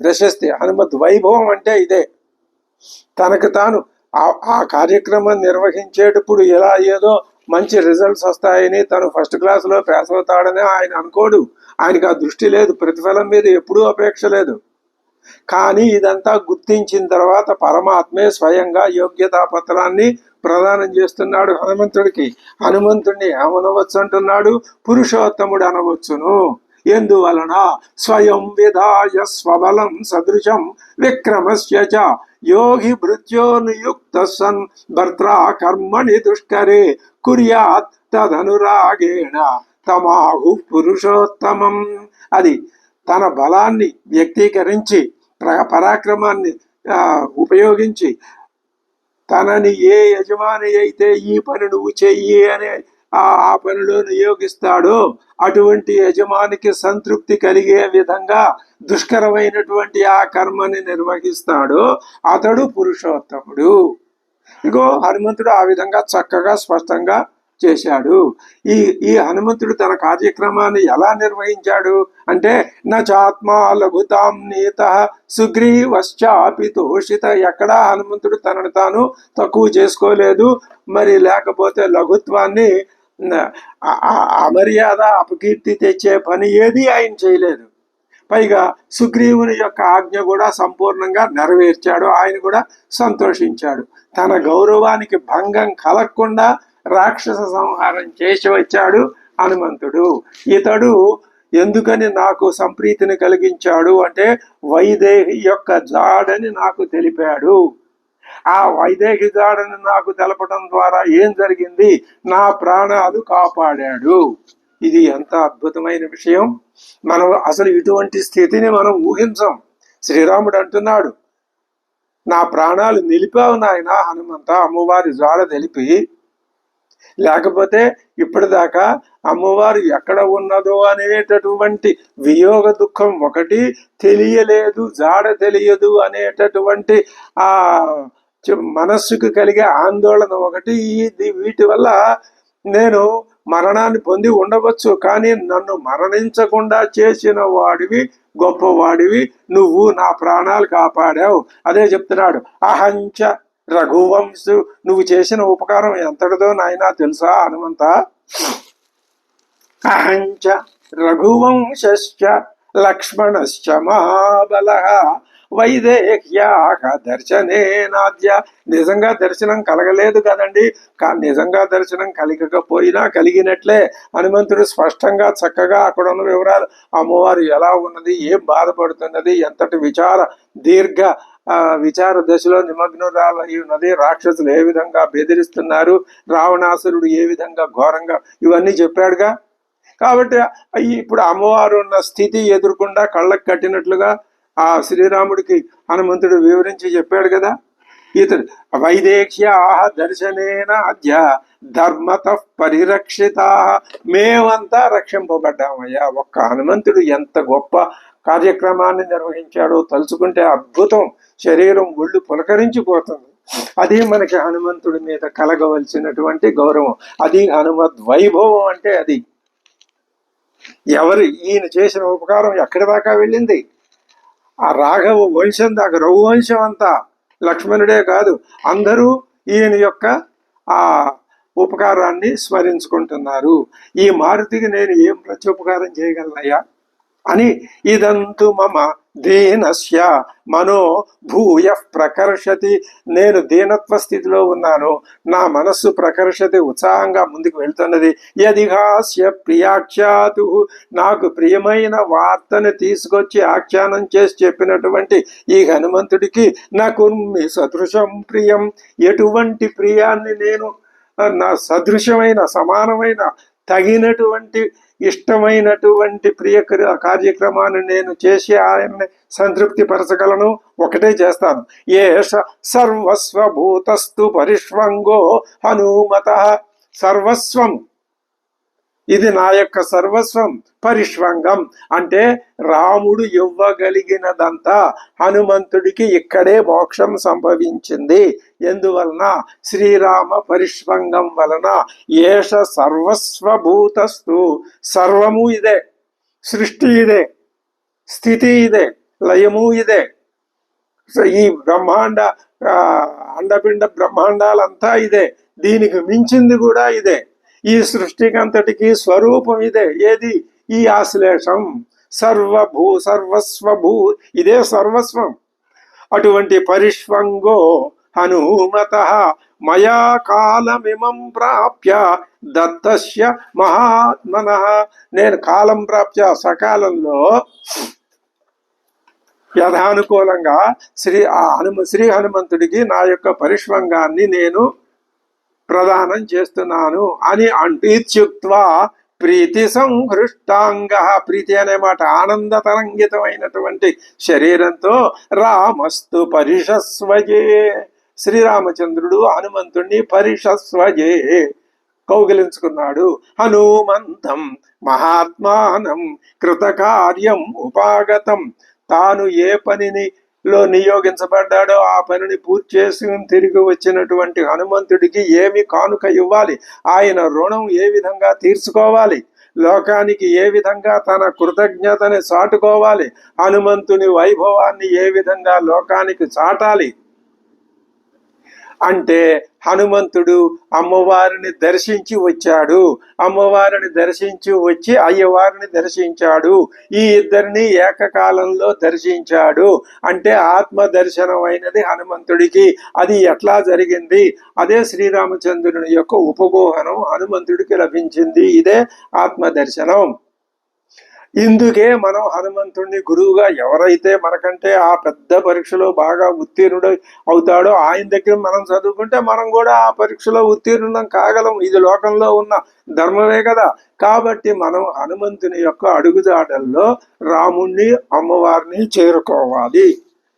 A: ప్రశస్తి. హనుమత్ వైభవం అంటే ఇదే. తనకు తాను ఆ కార్యక్రమం నిర్వహించేటప్పుడు ఇలా ఏదో మంచి రిజల్ట్స్ వస్తాయని, తను ఫస్ట్ క్లాస్లో పాస్ అవుతాడని ఆయన అనుకోడు. ఆయనకు ఆ దృష్టి లేదు, ప్రతిఫలం మీద ఎప్పుడూ అపేక్ష లేదు. కానీ ఇదంతా గుర్తించిన తర్వాత పరమాత్మే స్వయంగా యోగ్యతా పత్రాన్ని ప్రదానం చేస్తున్నాడు హనుమంతుడికి. హనుమంతుడిని ఏమనవచ్చు అంటున్నాడు? పురుషోత్తముడు అనవచ్చును. ఎందువలన? స్వయం విధాయ స్వబలం సదృశం విక్రమస్య చ యోగి భృత్యోనుయుక్త సన్ భర్త్రా కర్మణి దుష్కరే కుర్యాత్ తదనురాగేణ తమాహు పురుషోత్తమం. అది తన బలాన్ని వ్యక్తీకరించి పరాక్రమాన్ని ఉపయోగించి తనని ఏ యజమాని అయితే ఈ పని నువ్వు చెయ్యి అని ఆ పనిలో నియోగిస్తాడో అటువంటి యజమానికి సంతృప్తి కలిగే విధంగా దుష్కరమైనటువంటి ఆ కర్మని నిర్వహిస్తాడో అతడు పురుషోత్తముడు. ఇగో హనుమంతుడు ఆ విధంగా చక్కగా స్పష్టంగా చేశాడు. ఈ హనుమంతుడు తన కార్యక్రమాన్ని ఎలా నిర్వహించాడు అంటే, నాత్మా లఘుతాం నీత సుగ్రీవశ్చాపి తోషిత. ఎక్కడా హనుమంతుడు తనను తాను తక్కువ చేసుకోలేదు. మరి లేకపోతే లఘుత్వాన్ని, అమర్యాద, అపకీర్తి తెచ్చే పని ఏది ఆయన చేయలేదు. పైగా సుగ్రీవుని యొక్క ఆజ్ఞ కూడా సంపూర్ణంగా నెరవేర్చాడు. ఆయన కూడా సంతోషించాడు. తన గౌరవానికి భంగం కలగకుండా రాక్షస సంహారం చేసి వచ్చాడు హనుమంతుడు. ఇతడు ఎందుకని నాకు సంప్రీతిని కలిగించాడు అంటే, వైదేహి యొక్క జాడని నాకు తెలిపాడు. ఆ వైదేహి జాడని నాకు తెలపడం ద్వారా ఏం జరిగింది? నా ప్రాణాలు కాపాడాడు. ఇది ఎంత అద్భుతమైన విషయం. మనం అసలు ఇటువంటి స్థితిని మనం ఊహించం. శ్రీరాముడు అంటున్నాడు, నా ప్రాణాలు నిలిపావు నాయన హనుమంత, అమ్మవారి జాడ తెలిపి. లేకపోతే ఇప్పటిదాకా అమ్మవారు ఎక్కడ ఉన్నదో అనేటటువంటి వియోగ దుఃఖం ఒకటి, తెలియలేదు, జాడ తెలియదు అనేటటువంటి ఆ మనస్సుకు కలిగే ఆందోళన ఒకటి. వీటి వల్ల నేను మరణాన్ని పొంది ఉండవచ్చు, కానీ నన్ను మరణించకుండా చేసిన వాడివి, గొప్పవాడివి నువ్వు, నా ప్రాణాలు కాపాడావు. అదే చెప్తున్నాడు, అహంచ రఘువంశు. నువ్వు చేసిన ఉపకారం ఎంతటిదో నాయనా తెలుసా హనుమంత? అహంచ రఘువంశశ్చ లక్ష్మణశ్చ మహాబలః వైదేహ్యాహ దర్శనేనాద్య. నిజంగా దర్శనం కలగలేదు కదండి, నిజంగా దర్శనం కలిగకపోయినా కలిగినట్లే హనుమంతుడు స్పష్టంగా చక్కగా అక్కడ ఉన్న వివరాలు, అమ్మవారు ఎలా ఉన్నది, ఏం బాధపడుతున్నది, ఎంతటి దీర్ఘ విచార దశలో నిమగ్నురాలై ఉన్నది, రాక్షసులు ఏ విధంగా బెదిరిస్తున్నారు, రావణాసురుడు ఏ విధంగా ఘోరంగా, ఇవన్నీ చెప్పాడుగా. కాబట్టి ఇప్పుడు అమ్మవారు ఉన్న స్థితి ఎదుర్కొండా కళ్ళకు కట్టినట్లుగా ఆ శ్రీరాముడికి హనుమంతుడు వివరించి చెప్పాడు కదా. ఇతడు వైదేహ్య దర్శనేన అద్య ధర్మత పరిరక్షిత. మేమంతా రక్షింపబడ్డామయ్యా. ఒక్క హనుమంతుడు ఎంత గొప్ప కార్యక్రమాన్ని నిర్వహించాడో తలుచుకుంటే అద్భుతం, శరీరం ఒళ్ళు పులకరించిపోతుంది. అది మనకి హనుమంతుడి మీద కలగవలసినటువంటి గౌరవం, అది హనుమద్ వైభవం అంటే అది. ఈయన చేసిన ఉపకారం ఎక్కడి దాకా వెళ్ళింది, ఆ రాఘవ వంశం దాకా, రఘువంశం అంతా, లక్ష్మణుడే కాదు అందరూ ఈయన యొక్క ఆ ఉపకారాన్ని స్మరించుకుంటున్నారు. ఈ మారుతికి నేను ఏం ప్రత్యుపకారం చేయగలనయ్యా అని, ఇదంతు మమ దీనస్య మనో భూయ ప్రకర్షతి. నేను దీనత్వ స్థితిలో ఉన్నాను, నా మనస్సు ప్రకర్షతి, ఉత్సాహంగా ముందుకు వెళ్తున్నది. యదిహాస్య ప్రియాఖ్యాతు, నాకు ప్రియమైన వార్తను తీసుకొచ్చి ఆఖ్యానం చేసి చెప్పినటువంటి ఈ హనుమంతుడికి నాకు మీ సదృశం ప్రియం, ఎటువంటి ప్రియాన్ని నేను, నా సదృశమైన సమానమైన తగినటువంటి ఇష్టమైనటువంటి ప్రియ కార్యక్రమాన్ని నేను చేసి ఆయన్ని సంతృప్తి పరచగలను. ఒకటే చేస్తాను, ఏష సర్వస్వభూతస్తు పరిష్వంగో హనుమత. సర్వస్వం, ఇది నా యొక్క సర్వస్వం. పరిష్వంగం అంటే రాముడు ఇవ్వగలిగినదంతా హనుమంతుడికి ఇక్కడే మోక్షం సంభవించింది. ఎందువలన? శ్రీరామ పరిష్వంగం వలన. ఏష సర్వస్వభూతస్తు, సర్వము ఇదే, సృష్టి ఇదే, స్థితి ఇదే, లయము ఇదే, ఈ బ్రహ్మాండ అండపిండ బ్రహ్మాండాలంతా ఇదే, దీనికి మించింది కూడా ఇదే. ఈ సృష్టికంతటికి స్వరూపం ఇదే. ఏది? ఈ ఆశ్లేషం. సర్వస్వభూ, ఇదే సర్వస్వం. అటువంటి పరిష్వంగో హనుమత మయా కాలమిమం ప్రాప్య దత్తస్య మహాత్మన. నేను కాలం ప్రాప్య, సకాలంలో యథానుకూలంగా శ్రీ హనుమంతుడికి నా యొక్క పరిష్వంగాన్ని నేను ప్రదానం చేస్తున్నాను అని ఇత్యుక్త్వా ప్రీతి సంహృష్టాంగ. ప్రీతి అనే మాట ఆనందతరంగితమైనటువంటి శరీరంతో రామస్తు పరిషస్వజే, శ్రీరామచంద్రుడు హనుమంతుణ్ణి పరిషస్వజే కౌగిలించుకున్నాడు. హనుమంతం మహాత్మానం కృతకార్యం ఉపాగతం. తాను ఏ పనిని నియోగించబడ్డాడో ఆ పనిని పూర్తి చేసి తిరిగి వచ్చినటువంటి హనుమంతుడికి ఏమి కానుక ఇవ్వాలి, ఆయన రుణం ఏ విధంగా తీర్చుకోవాలి, లోకానికి ఏ విధంగా తన కృతజ్ఞతని చాటుకోవాలి, హనుమంతుని వైభవాన్ని ఏ విధంగా లోకానికి చాటాలి అంటే హనుమంతుడు అమ్మవారిని దర్శించి వచ్చాడు, అమ్మవారిని దర్శించి వచ్చి అయ్యవారిని దర్శించాడు, ఈ ఇద్దరిని ఏకకాలంలో దర్శించాడు. అంటే ఆత్మ దర్శనం అయినది హనుమంతుడికి. అది ఎట్లా జరిగింది? అదే శ్రీరామచంద్రుని యొక్క ఉపగోహనం హనుమంతుడికి లభించింది. ఇదే ఆత్మ దర్శనం. ఇందుకే మనం హనుమంతుడిని గురువుగా, ఎవరైతే మనకంటే ఆ పెద్ద పరీక్షలో బాగా ఉత్తీర్ణుడు అవుతాడో ఆయన దగ్గర మనం చదువుకుంటే మనం కూడా ఆ పరీక్షలో ఉత్తీర్ణం కాగలం. ఇది లోకంలో ఉన్న ధర్మమే కదా. కాబట్టి మనం హనుమంతుని యొక్క అడుగుజాడల్లో రాముణ్ణి అమ్మవారిని చేరుకోవాలి.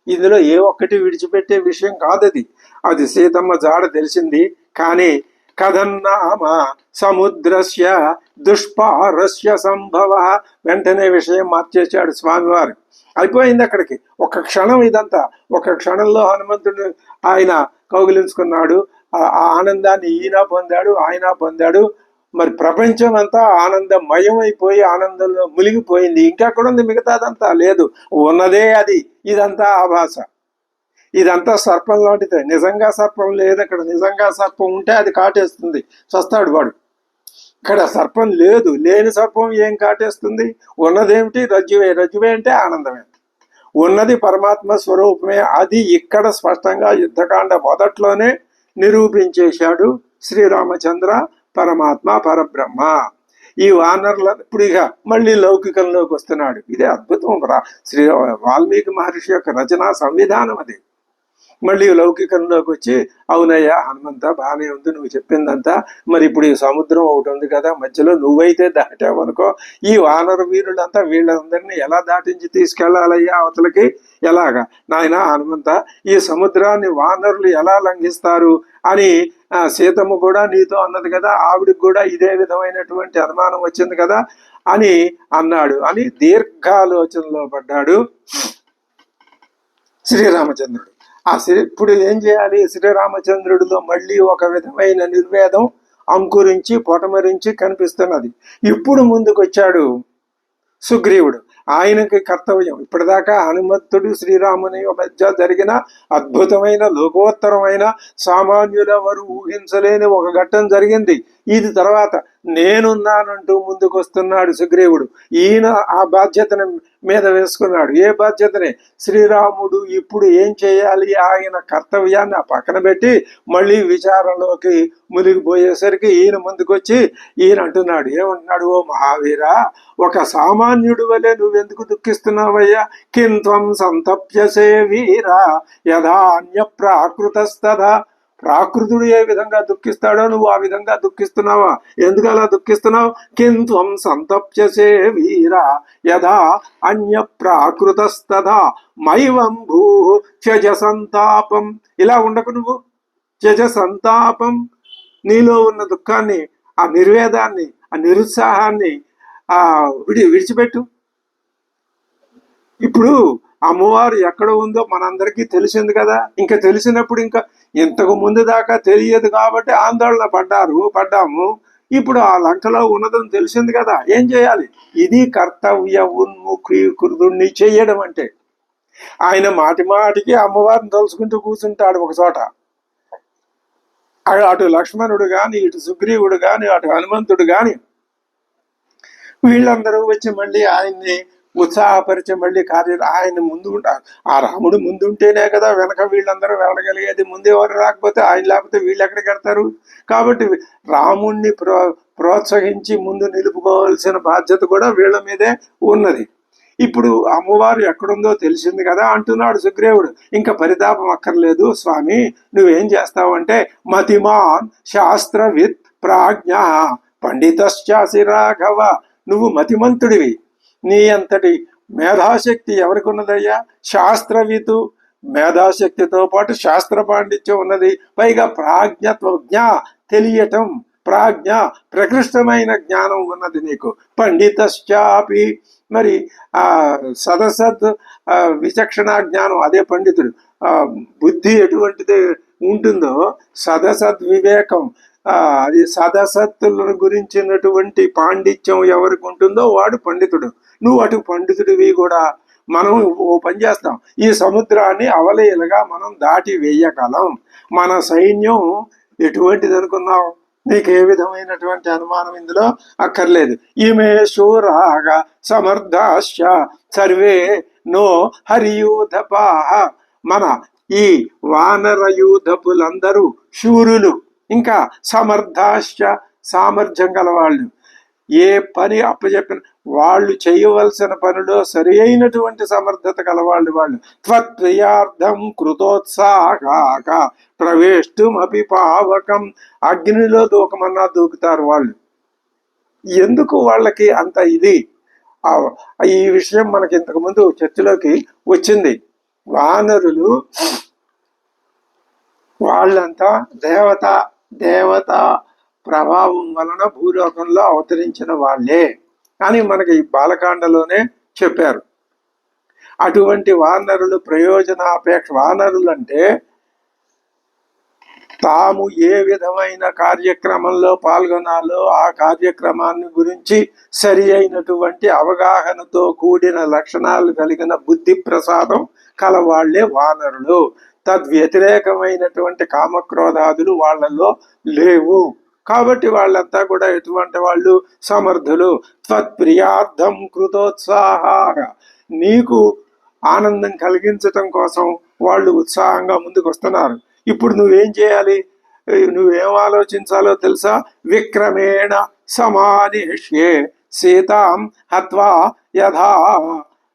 A: ఇందులో ఏ ఒక్కటి విడిచిపెట్టే విషయం కాదది. అది సీతమ్మ జాడ తెలిసింది. కానీ కథన్నామ సముద్రస్య దుష్పారస్య సంభవ. వెంటనే విషయం మార్చేశాడు స్వామివారు. అయిపోయింది అక్కడికి. ఒక క్షణం ఇదంతా. ఒక క్షణంలో హనుమంతుడు ఆయన కౌగిలించుకున్నాడు. ఆ ఆనందాన్ని ఈయన పొందాడు, ఆయన పొందాడు. మరి ప్రపంచం అంతా ఆనందమయం అయిపోయి ఆనందంలో మునిగిపోయింది. ఇంకెక్కడుంది మిగతాదంతా? లేదు, ఉన్నదే అది. ఇదంతా ఆభాస, ఇదంతా సర్పం లాంటిదే. నిజంగా సర్పం లేదు అక్కడ. నిజంగా సర్పం ఉంటే అది కాటేస్తుంది, చస్తాడు వాడు. ఇక్కడ సర్పం లేదు, లేని సర్పం ఏం కాటేస్తుంది? ఉన్నదేమిటి? రజ్జువే. రజ్జువే అంటే ఆనందమే. ఉన్నది పరమాత్మ స్వరూపమే. అది ఇక్కడ స్పష్టంగా యుద్ధకాండ మొదట్లోనే నిరూపించేశాడు శ్రీరామచంద్ర. పరమాత్మ పరబ్రహ్మ. ఈ వానరుల ఇప్పుడు ఇక మళ్ళీ లౌకికంలోకి వస్తున్నాడు. ఇదే అద్భుతం. శ్రీ వాల్మీకి మహర్షి యొక్క రచనా సంవిధానం అది. మళ్ళీ లౌకికంలోకి వచ్చి, అవునయ్యా హనుమంత బాగానే ఉంది నువ్వు చెప్పిందంతా, మరి ఇప్పుడు ఈ సముద్రం ఒకటి ఉంది కదా మధ్యలో, నువ్వైతే దాటావనుకో, ఈ వానర వీరులంతా వీళ్ళందరినీ ఎలా దాటించి తీసుకెళ్లాలయ్యా అవతలకి, ఎలాగా నాయన హనుమంత, ఈ సముద్రాన్ని వానరులు ఎలా లంఘిస్తారు అని సీతమ్మ కూడా నీతో అన్నది కదా, ఆవిడికి కూడా ఇదే విధమైనటువంటి అనుమానం వచ్చింది కదా అని అన్నాడు అని దీర్ఘాలోచనలో పడ్డాడు శ్రీరామచంద్రుడు. ఇప్పుడు ఏం చేయాలి? శ్రీరామచంద్రుడిలో మళ్ళీ ఒక విధమైన నిర్వేదం అంకురించి పొటమరించి కనిపిస్తున్నది. ఇప్పుడు ముందుకు వచ్చాడు సుగ్రీవుడు. ఆయనకి కర్తవ్యం. ఇప్పటిదాకా హనుమంతుడు శ్రీరాముని మధ్య జరిగిన అద్భుతమైన లోకోత్తరమైన సామాన్యులెవరు ఊహించలేని ఒక ఘట్టం జరిగింది. ఇది తర్వాత నేనున్నానంటూ ముందుకు వస్తున్నాడు సుగ్రీవుడు. ఈయన ఆ బాధ్యతను మీద వేసుకున్నాడు. ఏ బాధ్యతని? శ్రీరాముడు ఇప్పుడు ఏం చేయాలి ఆయన కర్తవ్యాన్ని ఆ పక్కన పెట్టి మళ్ళీ విచారంలోకి మునిగిపోయేసరికి ఈయన ముందుకొచ్చి ఈయన అంటున్నాడు, ఏమంటున్నాడు? ఓ మహావీరా, ఒక సామాన్యుడు వలె నువ్వెందుకు దుఃఖిస్తున్నావయ్యా? కింత్వం సంతప్యసే వీరా యథాన్య ప్రాకృతస్తథా. ప్రాకృతుడు ఏ విధంగా దుఃఖిస్తాడో నువ్వు ఆ విధంగా దుఃఖిస్తున్నావా? ఎందుకు అలా దుఃఖిస్తున్నావు? కింత్వం సంతప్యసే వీరా యథా అన్య ప్రాకృతస్తథా మైవం భూ త్యజ సంతాపం. ఇలా ఉండకు నువ్వు. త్యజ సంతాపం. నీలో ఉన్న దుఃఖాన్ని, ఆ నిర్వేదాన్ని, ఆ నిరుత్సాహాన్ని విడిచిపెట్టు. ఇప్పుడు అమ్మవారు ఎక్కడ ఉందో మనందరికీ తెలిసింది కదా. ఇంకా తెలిసినప్పుడు ఇంకా ఇంతకు ముందు దాకా తెలియదు కాబట్టి ఆందోళన పడ్డాము. ఇప్పుడు ఆ లంకలో ఉన్నదని తెలిసింది కదా, ఏం చేయాలి? ఇది కర్తవ్య ఉన్ముఖీకృతుణ్ణి చేయడం అంటే. ఆయన మాటి మాటికి అమ్మవారిని తలుచుకుంటూ కూర్చుంటాడు ఒక చోట. అటు లక్ష్మణుడు గాని, ఇటు సుగ్రీవుడు గాని, అటు హనుమంతుడు గాని వీళ్ళందరూ వచ్చి మళ్ళీ ఆయన్ని ఉత్సాహపరిచే మళ్ళీ ఆయన ముందు ఉంటారు. ఆ రాముడు ముందుంటేనే కదా వెనక వీళ్ళందరూ వెళ్ళగలిగేది. ముందు ఎవరు రాకపోతే ఆయన లేకపోతే వీళ్ళు ఎక్కడికి వెళ్తారు? కాబట్టి రాముణ్ణి ప్రోత్సహించి ముందు నిలుపుకోవాల్సిన బాధ్యత కూడా వీళ్ళ మీదే ఉన్నది. ఇప్పుడు అమ్మవారు ఎక్కడుందో తెలిసింది కదా అంటున్నాడు సుగ్రీవుడు. ఇంకా పరితాపం అక్కర్లేదు స్వామి, నువ్వేం చేస్తావంటే మతిమాన్ శాస్త్రవిత్ ప్రాజ్ఞ పండితశ్చాసి రాఘవ. నువ్వు మతిమంతుడివి. నీ అంతటి మేధాశక్తి ఎవరికి ఉన్నదయ్యా? శాస్త్రవితు. మేధాశక్తితో పాటు శాస్త్ర పాండిత్యం ఉన్నది. పైగా ప్రాజ్ఞ, తెలియటం, ప్రాజ్ఞ, ప్రకృష్టమైన జ్ఞానం ఉన్నది నీకు. పండితశ్చాపి. మరి సదసత్ విచక్షణ జ్ఞానం, అదే పండితుడు. బుద్ధి ఎటువంటిది ఉంటుందో సదసద్ వివేకం, అది సదసత్తులను గురించినటువంటి పాండిత్యం ఎవరికి ఉంటుందో వాడు పండితుడు. నువ్వు అటు పండితుడివి కూడా. మనం ఓ పని చేస్తాం, ఈ సముద్రాన్ని అవలేలుగా మనం దాటి వేయగలం. మన సైన్యం ఎటువంటిది అనుకున్నావు? నీకు ఏ విధమైనటువంటి అనుమానం ఇందులో అక్కర్లేదు. ఈమె శూరాగా సమర్థాశ్చ సర్వే నో హరియూధపాహ. మన ఈ వానర యూధపులందరూ శూరులు, ఇంకా సమర్థాశ్చ సామర్థ్యం గలవాళ్ళు. ఏ పని అప్పచెప్పిన వాళ్ళు చేయవలసిన పనిలో సరి అయినటువంటి సమర్థత గలవాళ్ళు వాళ్ళు. త్వత్ప్రియార్థం కృతోత్సాహక ప్రవేష్టుమపి పావకం. అగ్నిలో దూకమన్నా దూకుతారు వాళ్ళు. ఎందుకు వాళ్ళకి అంత ఇది? ఈ విషయం మనకి ఇంతకుముందు చర్చలోకి వచ్చింది. వానరులు వాళ్ళంతా దేవత ప్రభావం వలన భూలోకంలో అవతరించిన వాళ్ళే అని మనకి బాలకాండలోనే చెప్పారు. అటువంటి వానరులు ప్రయోజనాపేక్ష. వానరులు అంటే తాము ఏ విధమైన కార్యక్రమంలో పాల్గొనాలో ఆ కార్యక్రమాన్ని గురించి సరి అయినటువంటి అవగాహనతో కూడిన లక్షణాలు కలిగిన బుద్ధి ప్రసాదం కలవాళ్లే వానరులు. తద్వ్యతిరేకమైనటువంటి కామక్రోధాదులు వాళ్ళల్లో లేవు. కాబట్టి వాళ్ళంతా కూడా ఎటువంటి వాళ్ళు? సమర్థులు. త్వత్ప్రియార్థం కృతోత్సాహ. నీకు ఆనందం కలిగించటం కోసం వాళ్ళు ఉత్సాహంగా ముందుకు వస్తున్నారు. ఇప్పుడు నువ్వేం చేయాలి? నువ్వేం ఆలోచించాలో తెలుసా? విక్రమేణ సమానిష్యే సీతాం హత్వా యథా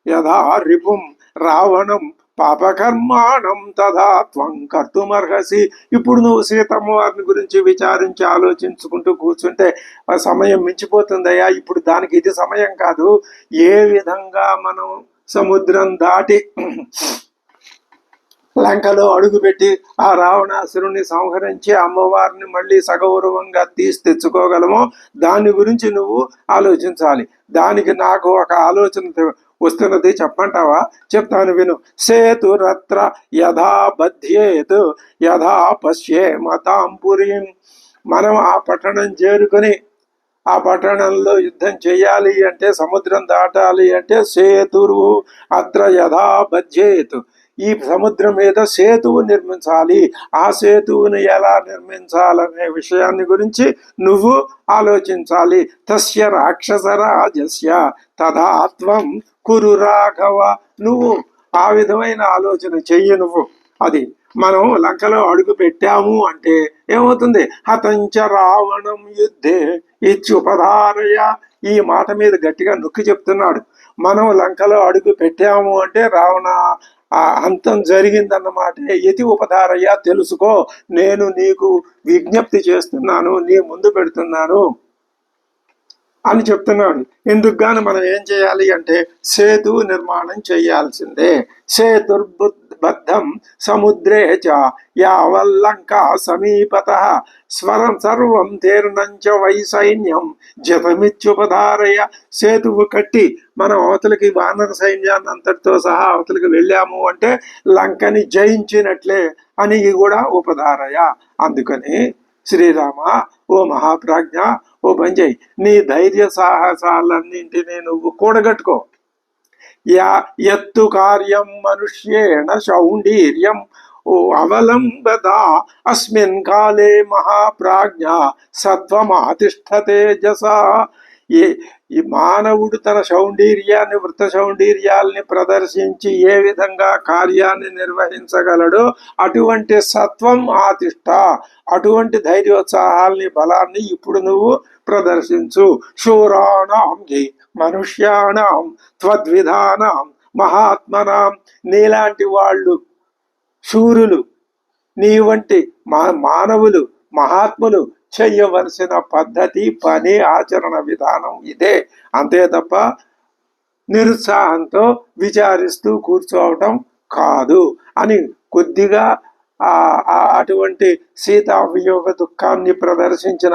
A: యథా రిపుం రావణం పాపకర్మాణం తథా త్వం కర్తుమర్హసి. ఇప్పుడు నువ్వు సీతమ్మ వారిని గురించి విచారించి ఆలోచించుకుంటూ కూర్చుంటే ఆ సమయం మించిపోతుందయ్యా. ఇప్పుడు దానికి ఇది సమయం కాదు. ఏ విధంగా మనం సముద్రం దాటి లంకలో అడుగుపెట్టి ఆ రావణాసురుణ్ణి సంహరించి అమ్మవారిని మళ్ళీ సగౌరవంగా తెచ్చుకోగలమో దాని గురించి నువ్వు ఆలోచించాలి. దానికి నాకు ఒక ఆలోచన వస్తున్నది, చెప్పంటావా? చెప్తాను విను. సేతురత్ర యథా బధ్యేత్ యథా పశ్యేమతాం పురీం. మనం ఆ పట్టణం చేరుకొని ఆ పట్టణంలో యుద్ధం చేయాలి అంటే, సముద్రం దాటాలి అంటే సేతురు అత్ర యథా బధ్యేత్, ఈ సముద్రం మీద సేతువు నిర్మించాలి. ఆ సేతువుని ఎలా నిర్మించాలనే విషయాన్ని గురించి నువ్వు ఆలోచించాలి. తస్య రాక్షసరాజస్య తదాత్వం కురు రాఘవ. నువ్వు ఆ విధమైన ఆలోచన చెయ్యి. నువ్వు అది మనం లంకలో అడుగు పెట్టాము అంటే ఏమవుతుంది? హతంచ రావణం యుద్ధే ఇత్యుపధారయ. ఈ మాట మీద గట్టిగా నొక్కి చెప్తున్నాడు. మనం లంకలో అడుగు పెట్టాము అంటే రావణ అంతం జరిగిందన్నమాట. యతి ఉపధారయ్య, తెలుసుకో, నేను నీకు విజ్ఞప్తి చేస్తున్నాను, నీ ముందు పెడుతున్నాను అని చెప్తున్నాడు. ఎందుకు గాని మనం ఏం చేయాలి అంటే సేతు నిర్మాణం చేయాల్సిందే. సేతుర్బద్ధం సముద్రే చ యావల్లంకా సమీపత స్వరం సర్వం తీర్ణంచ వై సైన్యం జతమిత్యుపధారయ. సేతువు కట్టి మనం అవతలకి వానర సైన్యాన్ని అంతటితో సహా అవతలకి వెళ్ళాము అంటే లంకని జయించినట్లే అని కూడా ఉపధారయ. అందుకని శ్రీరామ, ఓ మహాప్రాజ్ఞ, ఓ పంజయ్, నీ ధైర్య సాహసాలన్నింటినీ నువ్వు కూడగట్టుకో. యత్తు కార్యం మనుష్యేణ శౌండీర్యం ఓ అవలంబద అస్మిన్ కాలే మహాప్రాజ్ఞ సత్వమాతిష్ఠతేజస. ఈ మానవుడు తన శౌండీర్యాన్ని, వృత్త శౌండీర్యాల్ని ప్రదర్శించి ఏ విధంగా కార్యాన్ని నిర్వహించగలడో అటువంటి సత్వం ఆతిష్ట, అటువంటి ధైర్యోత్సాహాల్ని, బలాన్ని ఇప్పుడు నువ్వు ప్రదర్శించు. శూరాణం మనుష్యాణం త్వద్విధానం మహాత్మనాం. నీలాంటి వాళ్ళు శూరులు, నీ వంటి మానవులు, మహాత్ములు చెయ్యవలసిన పద్ధతి, పని, ఆచరణ విధానం ఇదే. అంతే తప్ప నిరుత్సాహంతో విచారిస్తూ కూర్చోవటం కాదు అని కొద్దిగా అటువంటి సీతావియోగ దుఃఖాన్ని ప్రదర్శించిన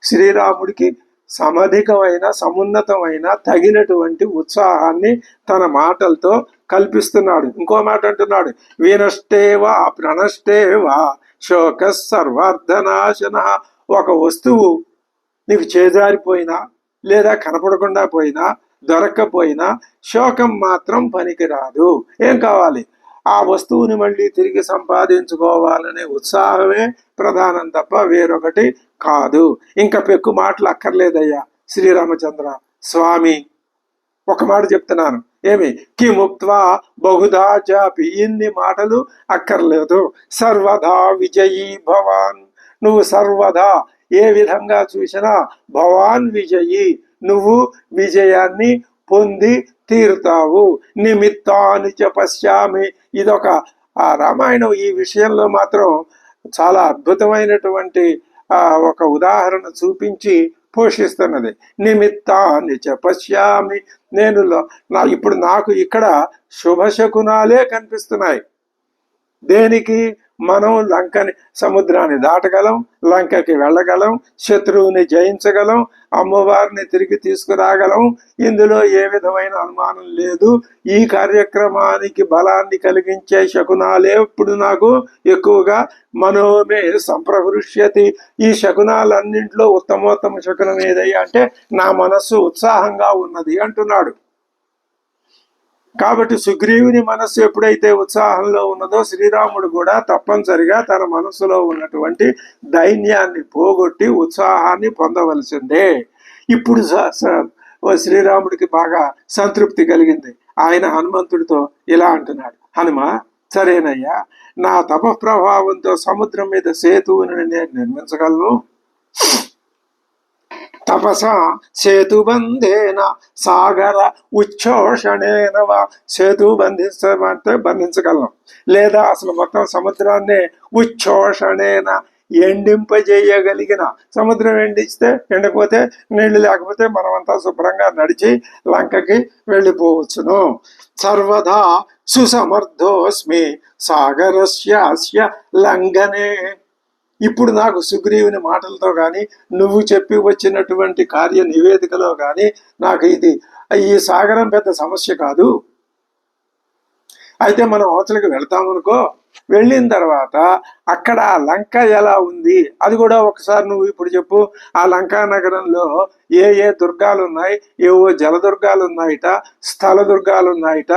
A: శ్రీరాముడికి సమధికమైన, సమున్నతమైన, తగినటువంటి ఉత్సాహాన్ని తన మాటలతో కల్పిస్తున్నాడు. ఇంకో మాట అంటున్నాడు, వినష్టేవా ప్రణష్టేవా శోక సర్వార్థనాశన. ఒక వస్తువు నీకు చేజారిపోయినా లేదా కనపడకుండా పోయినా, దొరక్కపోయినా శోకం మాత్రం పనికిరాదు. ఏం కావాలి? ఆ వస్తువుని మళ్ళీ తిరిగి సంపాదించుకోవాలనే ఉత్సాహమే ప్రధానం తప్ప వేరొకటి కాదు. ఇంకా పెక్కు మాటలు అక్కర్లేదయ్యా శ్రీరామచంద్ర స్వామి. ఒక మాట చెప్తున్నాను, ఏమి కిముక్త్వా బహుధా చాపి. ఇన్ని మాటలు అక్కర్లేదు. సర్వదా విజయీ భవాన్. నువ్వు సర్వదా ఏ విధంగా చూసినా భవాన్ విజయీ, నువ్వు విజయాన్ని పొంది తీరుతావు. నిమిత్తాన్ని చ పశ్యామి. ఇదొక రామాయణం ఈ విషయంలో మాత్రం చాలా అద్భుతమైనటువంటి ఒక ఉదాహరణ చూపించి పోషిస్తున్నది. నిమిత్తాన్ని చ పశ్యామి. నేను ఇప్పుడు నాకు ఇక్కడ శుభశకునాలే కనిపిస్తున్నాయి. దేనికి? మనం లంకని, సముద్రాన్ని దాటగలం, లంకకి వెళ్ళగలం, శత్రువుని జయించగలం, అమ్మవారిని తిరిగి తీసుకురాగలం. ఇందులో ఏ విధమైన అనుమానం లేదు. ఈ కార్యక్రమానికి బలాన్ని కలిగించే శకునాలే ఇప్పుడు నాకు ఎక్కువగా మనోమే సంప్రహృష్యతి. ఈ శకునాలన్నింటిలో ఉత్తమోత్తమ శకునం ఏదయ్యా అంటే నా మనస్సు ఉత్సాహంగా ఉన్నది అంటున్నాడు. కాబట్టి సుగ్రీవుని మనస్సు ఎప్పుడైతే ఉత్సాహంలో ఉన్నదో శ్రీరాముడు కూడా తప్పనిసరిగా తన మనస్సులో ఉన్నటువంటి దైన్యాన్ని పోగొట్టి ఉత్సాహాన్ని పొందవలసిందే. ఇప్పుడు శ్రీరాముడికి బాగా సంతృప్తి కలిగింది. ఆయన హనుమంతుడితో ఇలా అంటున్నాడు, హనుమ సరేనయ్యా, నా తప ప్రభావంతో సముద్రం మీద సేతువుని నేను నిర్మించగలను. తపస సేతుబంధేన సాగర ఉచ్ఛోషణేన వా, సేతు బంధించమంటే బంధించగలం, లేదా అసలు మొత్తం సముద్రాన్ని ఉచ్ఛోషణేన ఎండింపజేయగలిగిన, సముద్రం ఎండిస్తే ఎండకపోతే నీళ్లు లేకపోతే మనమంతా శుభ్రంగా నడిచి లంకకి వెళ్ళిపోవచ్చును. సర్వదా సుసమర్థోస్మి సాగరస్యాస్య లంఘనే. ఇప్పుడు నాకు సుగ్రీవుని మాటలతో కానీ నువ్వు చెప్పి వచ్చినటువంటి కార్య నివేదికలో కానీ నాకు ఈ సాగరం పెద్ద సమస్య కాదు. అయితే మనం అవతలకి వెళ్తామనుకో, వెళ్ళిన తర్వాత అక్కడ ఆ లంక ఎలా ఉంది అది కూడా ఒకసారి నువ్వు ఇప్పుడు చెప్పు. ఆ లంకా నగరంలో ఏ ఏ దుర్గాలు ఉన్నాయి, ఏవో జలదుర్గాలు ఉన్నాయిట, స్థల దుర్గాలు ఉన్నాయిట.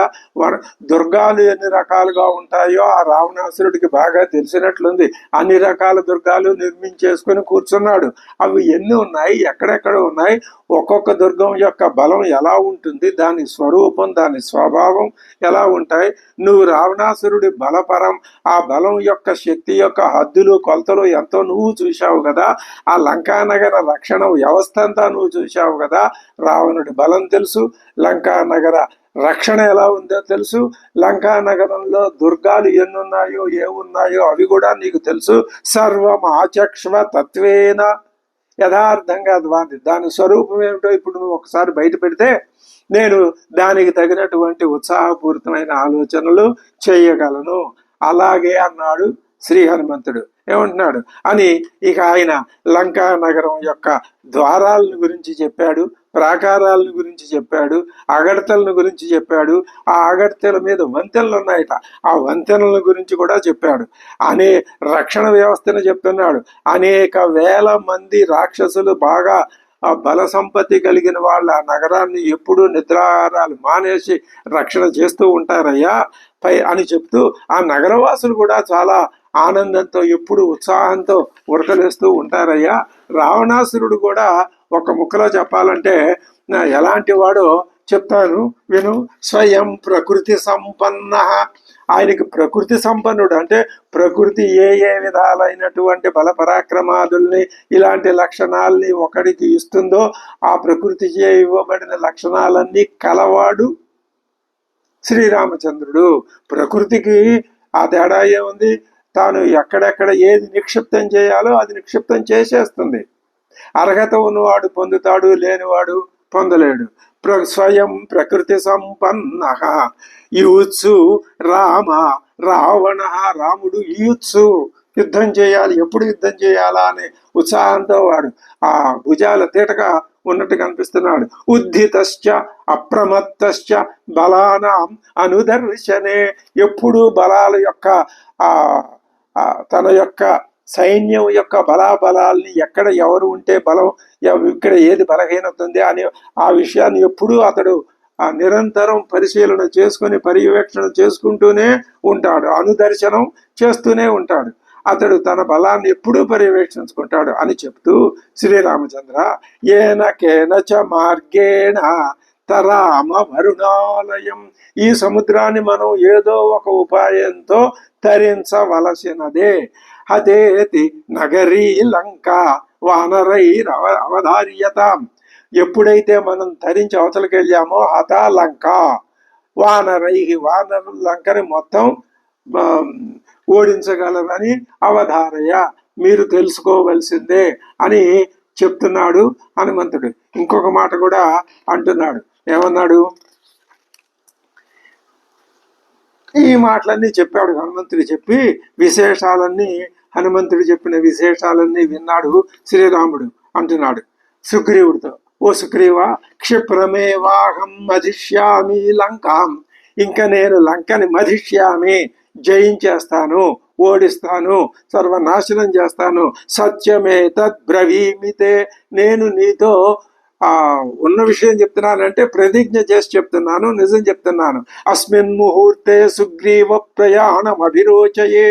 A: దుర్గాలు ఎన్ని రకాలుగా ఉంటాయో ఆ రావణాసురుడికి బాగా తెలిసినట్లుంది. అన్ని రకాల దుర్గాలు నిర్మించేసుకుని కూర్చున్నాడు. అవి ఎన్ని ఉన్నాయి, ఎక్కడెక్కడ ఉన్నాయి, ఒక్కొక్క దుర్గం యొక్క బలం ఎలా ఉంటుంది, దాని స్వరూపం దాని స్వభావం ఎలా ఉంటాయి. నువ్వు రావణాసురుడి బలపరం, ఆ బలం యొక్క శక్తి యొక్క హద్దులు కొలతలు ఎంతో నువ్వు చూశావు కదా. ఆ లంకానగర రక్షణ వ్యవస్థ అంతా నువ్వు చూశావు కదా. రావణుడి బలం తెలుసు, లంకానగర రక్షణ ఎలా ఉందో తెలుసు, లంకా నగరంలో దుర్గాలు ఎన్నున్నాయో ఏమున్నాయో అవి కూడా నీకు తెలుసు. సర్వం ఆచక్ష్వ తత్వేన, యథార్థంగా దాని స్వరూపం ఏమిటో ఇప్పుడు నువ్వు ఒకసారి బయట పెడితే నేను దానికి తగినటువంటి ఉత్సాహపూరితమైన ఆలోచనలు చేయగలను. అలాగే అన్నాడు శ్రీ హనుమంతుడు. ఏమంటున్నాడు అని ఇక ఆయన లంకా నగరం యొక్క ద్వారాలను గురించి చెప్పాడు, ప్రాకారాలను గురించి చెప్పాడు, అగడతలను గురించి చెప్పాడు. ఆ అగడతల మీద వంతెనలు ఉన్నాయట, ఆ వంతెనల గురించి కూడా చెప్పాడు. రక్షణ వ్యవస్థను చెప్తున్నాడు. అనేక వేల మంది రాక్షసులు బాగా బల సంపత్తి కలిగిన వాళ్ళ నగరాన్ని ఎప్పుడూ నిద్రాహారాలు మానేసి రక్షణ చేస్తూ ఉంటారయ్యా అని చెప్తూ, ఆ నగరవాసులు కూడా చాలా ఆనందంతో ఎప్పుడు ఉత్సాహంతో ఉరకలేస్తూ ఉంటారయ్యా. రావణాసురుడు కూడా ఒక ముక్కలో చెప్పాలంటే ఎలాంటి వాడో చెప్తాను విను. స్వయం ప్రకృతి సంపన్న, ఆయనకి ప్రకృతి సంపన్నుడు అంటే ప్రకృతి ఏ ఏ విధాలైనటువంటి బల పరాక్రమాదుల్ని ఇలాంటి లక్షణాలని ఒకడికి ఇస్తుందో ఆ ప్రకృతి ఇవ్వబడిన లక్షణాలన్నీ కలవాడు శ్రీరామచంద్రుడు. ప్రకృతికి ఆ తేడా ఏముంది, తాను ఎక్కడెక్కడ ఏది నిక్షిప్తం చేయాలో అది నిక్షిప్తం చేసేస్తుంది. అర్హత ఉన్నవాడు పొందుతాడు, లేనివాడు పొందలేడు. స్వయం ప్రకృతి సంపన్న యూత్సు రామ రావణ, రాముడు యూత్సు యుద్ధం చేయాలి, ఎప్పుడు యుద్ధం చేయాలా అనే ఉత్సాహంతో వాడు ఆ భుజాల తీటగా ఉన్నట్టు కనిపిస్తున్నాడు. ఉద్ధితశ్చ అప్రమత్తశ్చ బలానాం అనుదర్శనే, ఎప్పుడు బలాల యొక్క తన యొక్క సైన్యం యొక్క బలాబలాల్ని ఎక్కడ ఎవరు ఉంటే బలం, ఇక్కడ ఏది బలహీనత ఉంది అనే ఆ విషయాన్ని ఎప్పుడూ అతడు నిరంతరం పరిశీలన చేసుకుని పర్యవేక్షణ చేసుకుంటూనే ఉంటాడు, అనుదర్శనం చేస్తూనే ఉంటాడు. అతడు తన బలాన్ని ఎప్పుడూ పర్యవేక్షించుకుంటాడు అని చెప్తూ శ్రీరామచంద్ర ఏన కేనచ మార్గేణ తరామ వరుణాలయం, ఈ సముద్రాన్ని మనం ఏదో ఒక ఉపాయంతో తరించవలసినదే. హతేతి నగరీ లంక వానరై అవధార్యతాం, ఎప్పుడైతే మనం ధరించి అవతలకి వెళ్ళామో హతా లంక వానరై, వానరు లంకని మొత్తం ఓడించగలరని అవధారయ, మీరు తెలుసుకోవలసిందే అని చెప్తున్నాడు హనుమంతుడు. ఇంకొక మాట కూడా అంటున్నాడు. ఏమన్నాడు? ఈ మాటలన్నీ చెప్పాడు హనుమంతుడు. చెప్పి విశేషాలన్నీ హనుమంతుడు చెప్పిన విశేషాలన్నీ విన్నాడు శ్రీరాముడు. అంటున్నాడు సుగ్రీవుడితో, ఓ సుగ్రీవ, క్షిప్రమేవాహం మధిష్యామి లంకాం, ఇంకా నేను లంకని మధిష్యామి జయించేస్తాను, ఓడిస్తాను, సర్వనాశనం చేస్తాను. సత్యమే తద్బ్రవీమితే, నేను నీతో ఉన్న విషయం చెప్తున్నానంటే ప్రతిజ్ఞ చేసి చెప్తున్నాను, నిజం చెప్తున్నాను. అస్మిన్ ముహూర్తే సుగ్రీవ ప్రయాణం అభిరోచయే,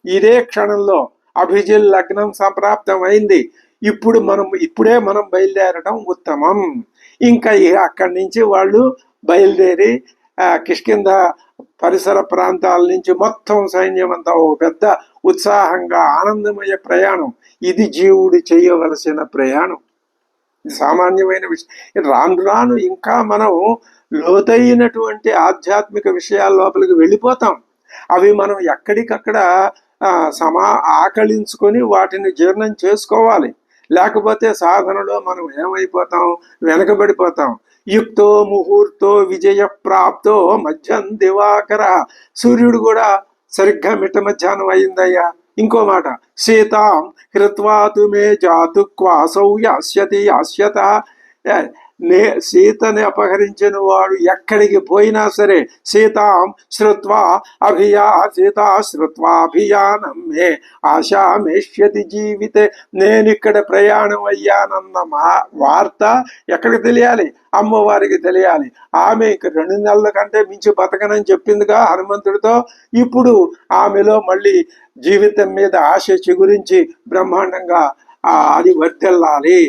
A: ఇదే క్షణంలో అభిజిల్ లగ్నం సంప్రాప్తం అయింది. ఇప్పుడే మనం బయలుదేరడం ఉత్తమం. ఇంకా అక్కడి నుంచి వాళ్ళు బయలుదేరి కిష్కింధ పరిసర ప్రాంతాల నుంచి మొత్తం సైన్యం అంతా ఓ పెద్ద ఉత్సాహంగా ఆనందమయ ప్రయాణం. ఇది జీవుడు చేయవలసిన ప్రయాణం. సామాన్యమైన విషయం. రాను రాను ఇంకా మనం లోతైనటువంటి ఆధ్యాత్మిక విషయాల లోపలికి వెళ్ళిపోతాం. అవి మనం ఎక్కడికక్కడ ఆకలించుకొని వాటిని జీర్ణం చేసుకోవాలి. లేకపోతే సాధనలో మనం ఏమైపోతాం, వెనకబడిపోతాం. యుక్తో ముహూర్తో విజయ ప్రాప్తో మధ్యం దివాకర. సూర్యుడు కూడా సరిగ్గా మిట్ట మధ్యాహ్నం అయిందయ్యా. ఇంకో మాట, సీతాం హృత్వాతు మే జాతు క్వాసౌ యాస్యతి యాస్యత. సీతని అపహరించిన వాడు ఎక్కడికి పోయినా సరే సీతాం శ్రుత్వా అభియానం మే ఆశామేష్యతి జీవితే. నేనిక్కడ ప్రయాణం అయ్యానన్న వార్త ఎక్కడికి తెలియాలి? అమ్మవారికి తెలియాలి. ఆమె ఇక 2 నెలల కంటే మించి బతకనని చెప్పిందిగా హనుమంతుడితో. ఇప్పుడు ఆమెలో మళ్ళీ జీవితం మీద ఆశ చిగురించి బ్రహ్మాండంగా అది వర్ధిల్లాలి.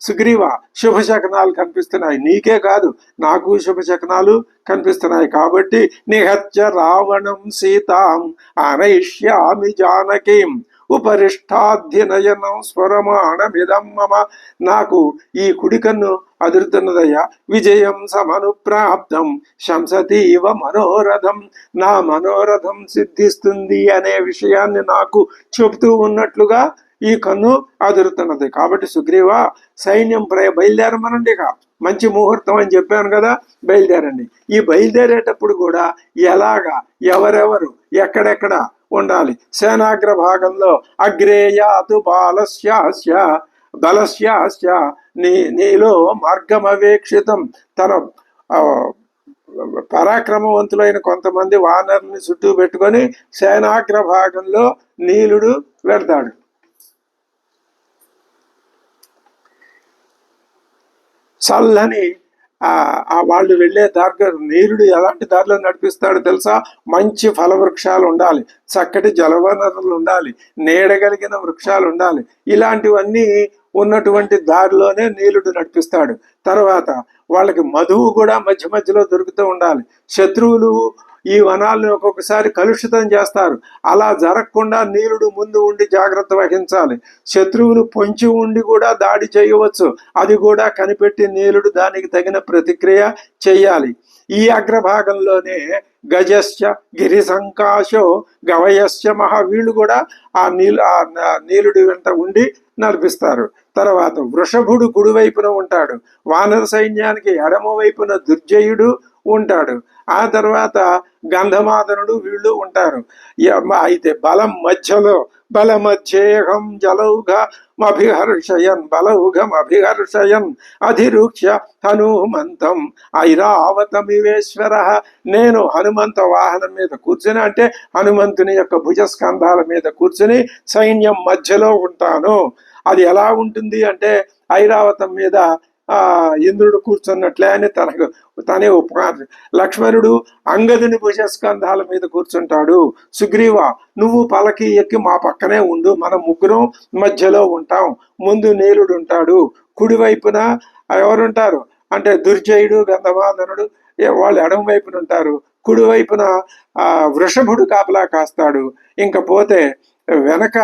A: సుగ్రీవ, శుభశకనాలు కనిపిస్తున్నాయి. నీకే కాదు, నాకు శుభశకనాలు కనిపిస్తున్నాయి. కాబట్టి నిహత్య రావణం సీతాం అనయిష్యామి జానకీం ఉపరిష్టాధ్యనయనం స్వరమాణమిదం మమ. నాకు ఈ కుడికన్ను అదురుతున్నదయ్యా. విజయం సమనుప్రాప్తం శంసతీవ మనోరథం. నా మనోరథం సిద్ధిస్తుంది అనే విషయాన్ని నాకు చెబుతూ ఉన్నట్లుగా ఈ కన్ను అదురుతున్నది. కాబట్టి సుగ్రీవ, సైన్యం బయలుదేరమనండి. ఇక మంచి ముహూర్తం అని చెప్పాను కదా, బయలుదేరండి. ఈ బయలుదేరేటప్పుడు కూడా ఎలాగా, ఎవరెవరు, ఎక్కడెక్కడ ఉండాలి? సేనాగ్ర భాగంలో అగ్రేయాతు బలస్యాస్య నీలో మార్గమవేక్షితం. తన పరాక్రమవంతులైన కొంతమంది వానరుని చుట్టూ పెట్టుకొని సేనాగ్ర భాగంలో నీలుడు వెళ్తాడు. చల్లని వాళ్ళు వెళ్ళే దారిలో నీరుడు ఎలాంటి దారిలో నడిపిస్తాడో తెలుసా? మంచి ఫలవృక్షాలు ఉండాలి, చక్కటి జలవనరులు ఉండాలి, నీడగలిగిన వృక్షాలు ఉండాలి. ఇలాంటివన్నీ ఉన్నటువంటి దారిలోనే నీలుడు నడిపిస్తాడు. తర్వాత వాళ్ళకి మధువు కూడా మధ్య మధ్యలో దొరుకుతూ ఉండాలి. శత్రువులు ఈ వనాలను ఒక్కొక్కసారి కలుషితం చేస్తారు. అలా జరగకుండా నీలుడు ముందు ఉండి జాగ్రత్త వహించాలి. శత్రువులు పొంచి ఉండి కూడా దాడి చేయవచ్చు. అది కూడా కనిపెట్టి నీలుడు దానికి తగిన ప్రతిక్రియ చెయ్యాలి. ఈ అగ్రభాగంలోనే గజస్య గిరి సంకాశో గవయస్య వీళ్ళు కూడా ఆ నీలుడి వెంట ఉండి నడిపిస్తారు. తర్వాత వృషభుడు కుడివైపున ఉంటాడు. వానర సైన్యానికి ఎడమ వైపున దుర్జయుడు ఉంటాడు. ఆ తర్వాత గంధమాదనుడు వీళ్ళు ఉంటారు. అయితే బలం మధ్యలో బలమధ్యేహం బలౌఘమభిహర్షయన్ అధిరుక్ష్య హనుమంతం ఐరావతమివేశ్వర. నేను హనుమంత వాహనం మీద కూర్చుని, అంటే హనుమంతుని యొక్క భుజస్కంధాల మీద కూర్చుని సైన్యం మధ్యలో ఉంటాను. అది ఎలా ఉంటుంది అంటే ఐరావతం మీద ఇంద్రుడు కూర్చున్నట్లే అని తనే ఉపకారం. లక్ష్మణుడు అంగదుని భుజస్కంధాల మీద కూర్చుంటాడు. సుగ్రీవ, నువ్వు పలకి ఎక్కి మా పక్కనే ఉండు, మనం ముగ్గురం మధ్యలో ఉంటాం. ముందు నీలుడు ఉంటాడు. కుడివైపున ఎవరుంటారు అంటే దుర్జయుడు, గంధమాదనుడు, వాళ్ళు ఎడమ వైపున ఉంటారు. కుడివైపున వృషభుడు కాపలా కాస్తాడు. ఇంకపోతే వెనక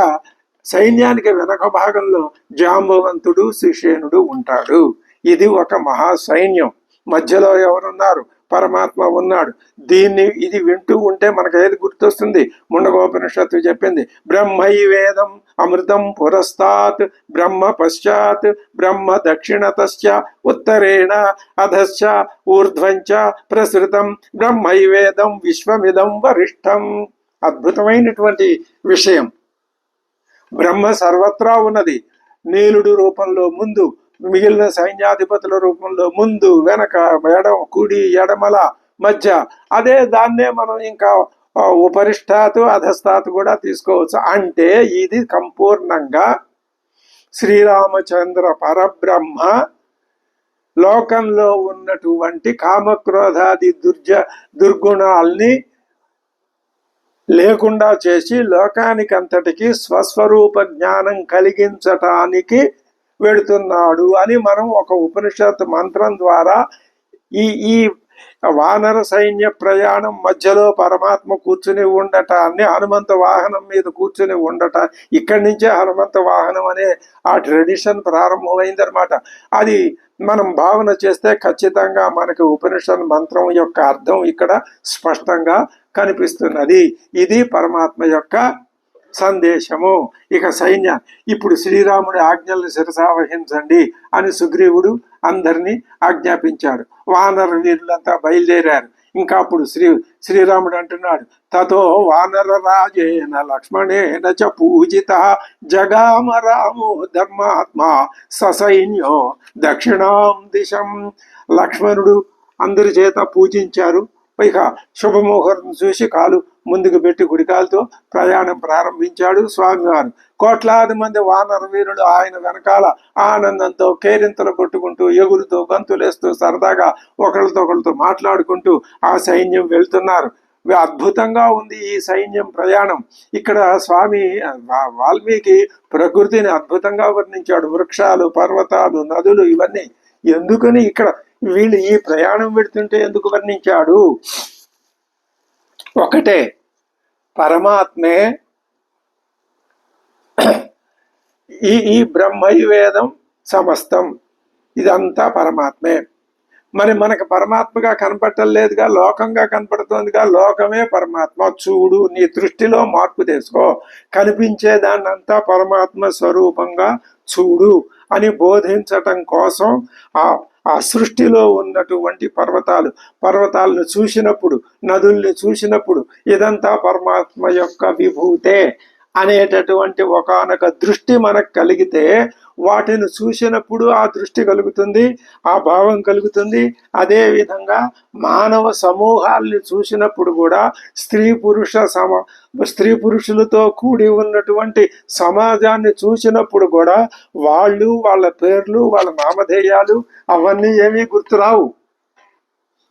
A: సైన్యానికి వెనక భాగంలో జాంబవంతుడు, శిషేనుడు ఉంటాడు. ఇది ఒక మహా సైన్యం. మధ్యలో ఎవరున్నారు? పరమాత్మ ఉన్నాడు. ఇది వింటూ ఉంటే మనకు ఏది గుర్తొస్తుంది? ముండకోపనిషత్తు చెప్పింది, బ్రహ్మైవేదం అమృతం పురస్తాత్ బ్రహ్మ పశ్చాత్ బ్రహ్మ దక్షిణతశ్చ ఉత్తరేణ అధశ్చ ఊర్ధ్వంచ ప్రసృతం బ్రహ్మైవేదం విశ్వమిదం వరిష్టం. అద్భుతమైనటువంటి విషయం. బ్రహ్మ సర్వత్రా ఉన్నది. నీలుడు రూపంలో ముందు, మిగిలిన సైన్యాధిపతుల రూపంలో ముందు, వెనక, కుడి ఎడమల మధ్య. దాన్నే మనం ఇంకా ఉపరిష్టాతు అధస్థాతు కూడా తీసుకోవచ్చు. అంటే ఇది సంపూర్ణంగా శ్రీరామచంద్ర పరబ్రహ్మ లోకంలో ఉన్నటువంటి కామక్రోధాది దుర్గుణాల్ని లేకుండా చేసి లోకానికంతటికి స్వస్వరూప జ్ఞానం కలిగించటానికి వెడుతున్నాడు అని మనం ఒక ఉపనిషత్ మంత్రం ద్వారా ఈ వానర సైన్య ప్రయాణం మధ్యలో పరమాత్మ కూర్చుని ఉండటాన్ని, హనుమంత వాహనం మీద కూర్చుని ఉండట, ఇక్కడి నుంచే హనుమంత వాహనం అనే ఆ ట్రెడిషన్ ప్రారంభమైందనమాట. అది మనం భావన చేస్తే ఖచ్చితంగా మనకి ఉపనిషత్ మంత్రం యొక్క అర్థం ఇక్కడ స్పష్టంగా కనిపిస్తున్నది. ఇది పరమాత్మ యొక్క సందేశము. ఇక సైన్య, ఇప్పుడు శ్రీరాముడి ఆజ్ఞల్ని శిరసావహించండి అని సుగ్రీవుడు అందరినీ ఆజ్ఞాపించాడు. వానర వీరులంతా బయలుదేరారు. ఇంకా అప్పుడు శ్రీరాముడు అంటున్నాడు, తతో వానర రాజేన లక్ష్మణేన చ పూజిత జగామ రామో ధర్మాత్మా ససైన్యో దక్షిణాం దిశం. లక్ష్మణుడు అందరి చేత పూజించారు. ఇక శుభముహూర్తం చూసి కాలు ముందుకు పెట్టి గుడికాలతో ప్రయాణం ప్రారంభించాడు స్వామివారు. కోట్లాది మంది వానర వీరులు ఆయన వెనకాల ఆనందంతో కేరింతలు కొట్టుకుంటూ, ఎగురుతూ, గంతులేస్తూ, సరదాగా ఒకళ్ళతో మాట్లాడుకుంటూ ఆ సైన్యం వెళ్తున్నారు. అద్భుతంగా ఉంది ఈ సైన్యం ప్రయాణం. ఇక్కడ స్వామి వాల్మీకి ప్రకృతిని అద్భుతంగా వర్ణించాడు. వృక్షాలు, పర్వతాలు, నదులు, ఇవన్నీ. ఎందుకని ఇక్కడ వీళ్ళు ఈ ప్రయాణం పెడుతుంటే ఎందుకు వర్ణించాడు? ఒకటే, పరమాత్మే ఈ బ్రహ్మైవేదం సమస్తం, ఇదంతా పరమాత్మే. మరి మనకు పరమాత్మగా కనపడలేదుగా, లోకంగా కనపడుతోందిగా. లోకమే పరమాత్మ. చూడు, నీ దృష్టిలో మార్పు తెసుకో, కనిపించేదాన్నంతా పరమాత్మ స్వరూపంగా చూడు అని బోధించటం కోసం ఆ సృష్టిలో ఉన్నటువంటి పర్వతాలను చూసినప్పుడు, నదుల్ని చూసినప్పుడు ఇదంతా పరమాత్మ యొక్క విభూతే అనేటటువంటి ఒకానొక దృష్టి మనకు కలిగితే, వాటిని చూసినప్పుడు ఆ దృష్టి కలుగుతుంది, ఆ భావం కలుగుతుంది. అదే విధంగా మానవ సమూహాల్ని చూసినప్పుడు కూడా స్త్రీ పురుషులతో కూడి ఉన్నటువంటి సమాజాన్ని చూసినప్పుడు కూడా వాళ్ళు, వాళ్ళ పేర్లు, వాళ్ళ నామధేయాలు అవన్నీ ఏమీ గుర్తురావు.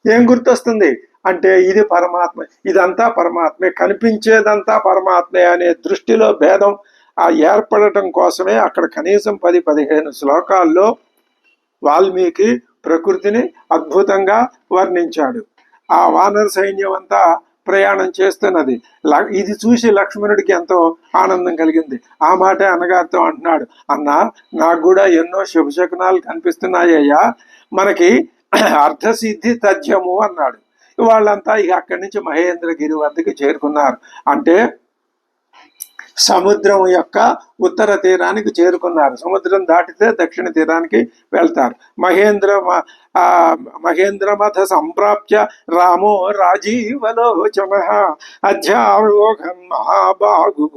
A: ఏం గుర్తొస్తుంది అంటే ఇది పరమాత్మ, ఇదంతా పరమాత్మే, కనిపించేదంతా పరమాత్మే అనే దృష్టిలో భేదం ఏర్పడటం కోసమే అక్కడ కనీసం 10-15 శ్లోకాల్లో వాల్మీకి ప్రకృతిని అద్భుతంగా వర్ణించాడు. ఆ వానర సైన్యం అంతా ప్రయాణం చేస్తున్నది. ఇది చూసి లక్ష్మణుడికి ఎంతో ఆనందం కలిగింది. ఆ మాటే అన్నగారితో అంటున్నాడు, అన్న నాకు కూడా ఎన్నో శుభశకునాలు కనిపిస్తున్నాయ్యా, మనకి అర్ధసిద్ధి తథ్యము అన్నాడు. వాళ్ళంతా ఇక అక్కడి నుంచి మహేంద్రగిరి వద్దకు చేరుకున్నారు. అంటే సముద్రం యొక్క ఉత్తర తీరానికి చేరుకున్నారు. సముద్రం దాటితే దక్షిణ తీరానికి వెళ్తారు. మహేంద్రమథ సంప్రాప్య రామో రాజీవలోచన అధ్యారోహం మహాబాగు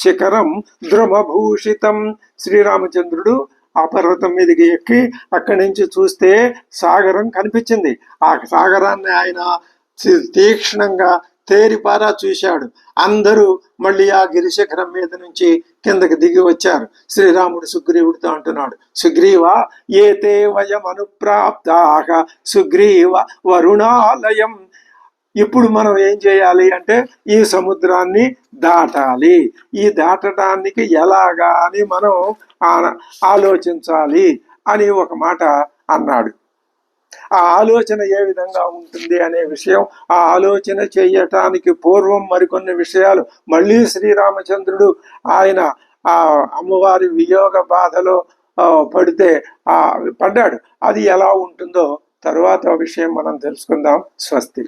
A: శిఖరం ద్రుమభూషితం. శ్రీరామచంద్రుడు ఆ పర్వతం మీదకి ఎక్కి అక్కడి నుంచి చూస్తే సాగరం కనిపించింది. ఆ సాగరాన్ని ఆయన తీక్షణంగా తేరిపారా చూశాడు. అందరూ మళ్ళీ ఆ గిరిశిఖరం మీద నుంచి కిందకి దిగి వచ్చారు. శ్రీరాముడు సుగ్రీవుడితో అంటున్నాడు, సుగ్రీవ ఏతే వయం అనుప్రాప్తాః సుగ్రీవ వరుణాలయం. ఇప్పుడు మనం ఏం చేయాలి అంటే ఈ సముద్రాన్ని దాటాలి. ఈ దాటడానికి ఎలాగా అని మనం ఆలోచించాలి అని ఒక మాట అన్నాడు. ఆ ఆలోచన ఏ విధంగా ఉంటుంది అనే విషయం, ఆ ఆలోచన చేయటానికి పూర్వం మరికొన్ని విషయాలు మళ్ళీ శ్రీరామచంద్రుడు ఆయన ఆ అమ్మవారి వియోగ బాధలో పడ్డాడు. అది ఎలా ఉంటుందో తరువాత విషయం మనం తెలుసుకుందాం. స్వస్తి.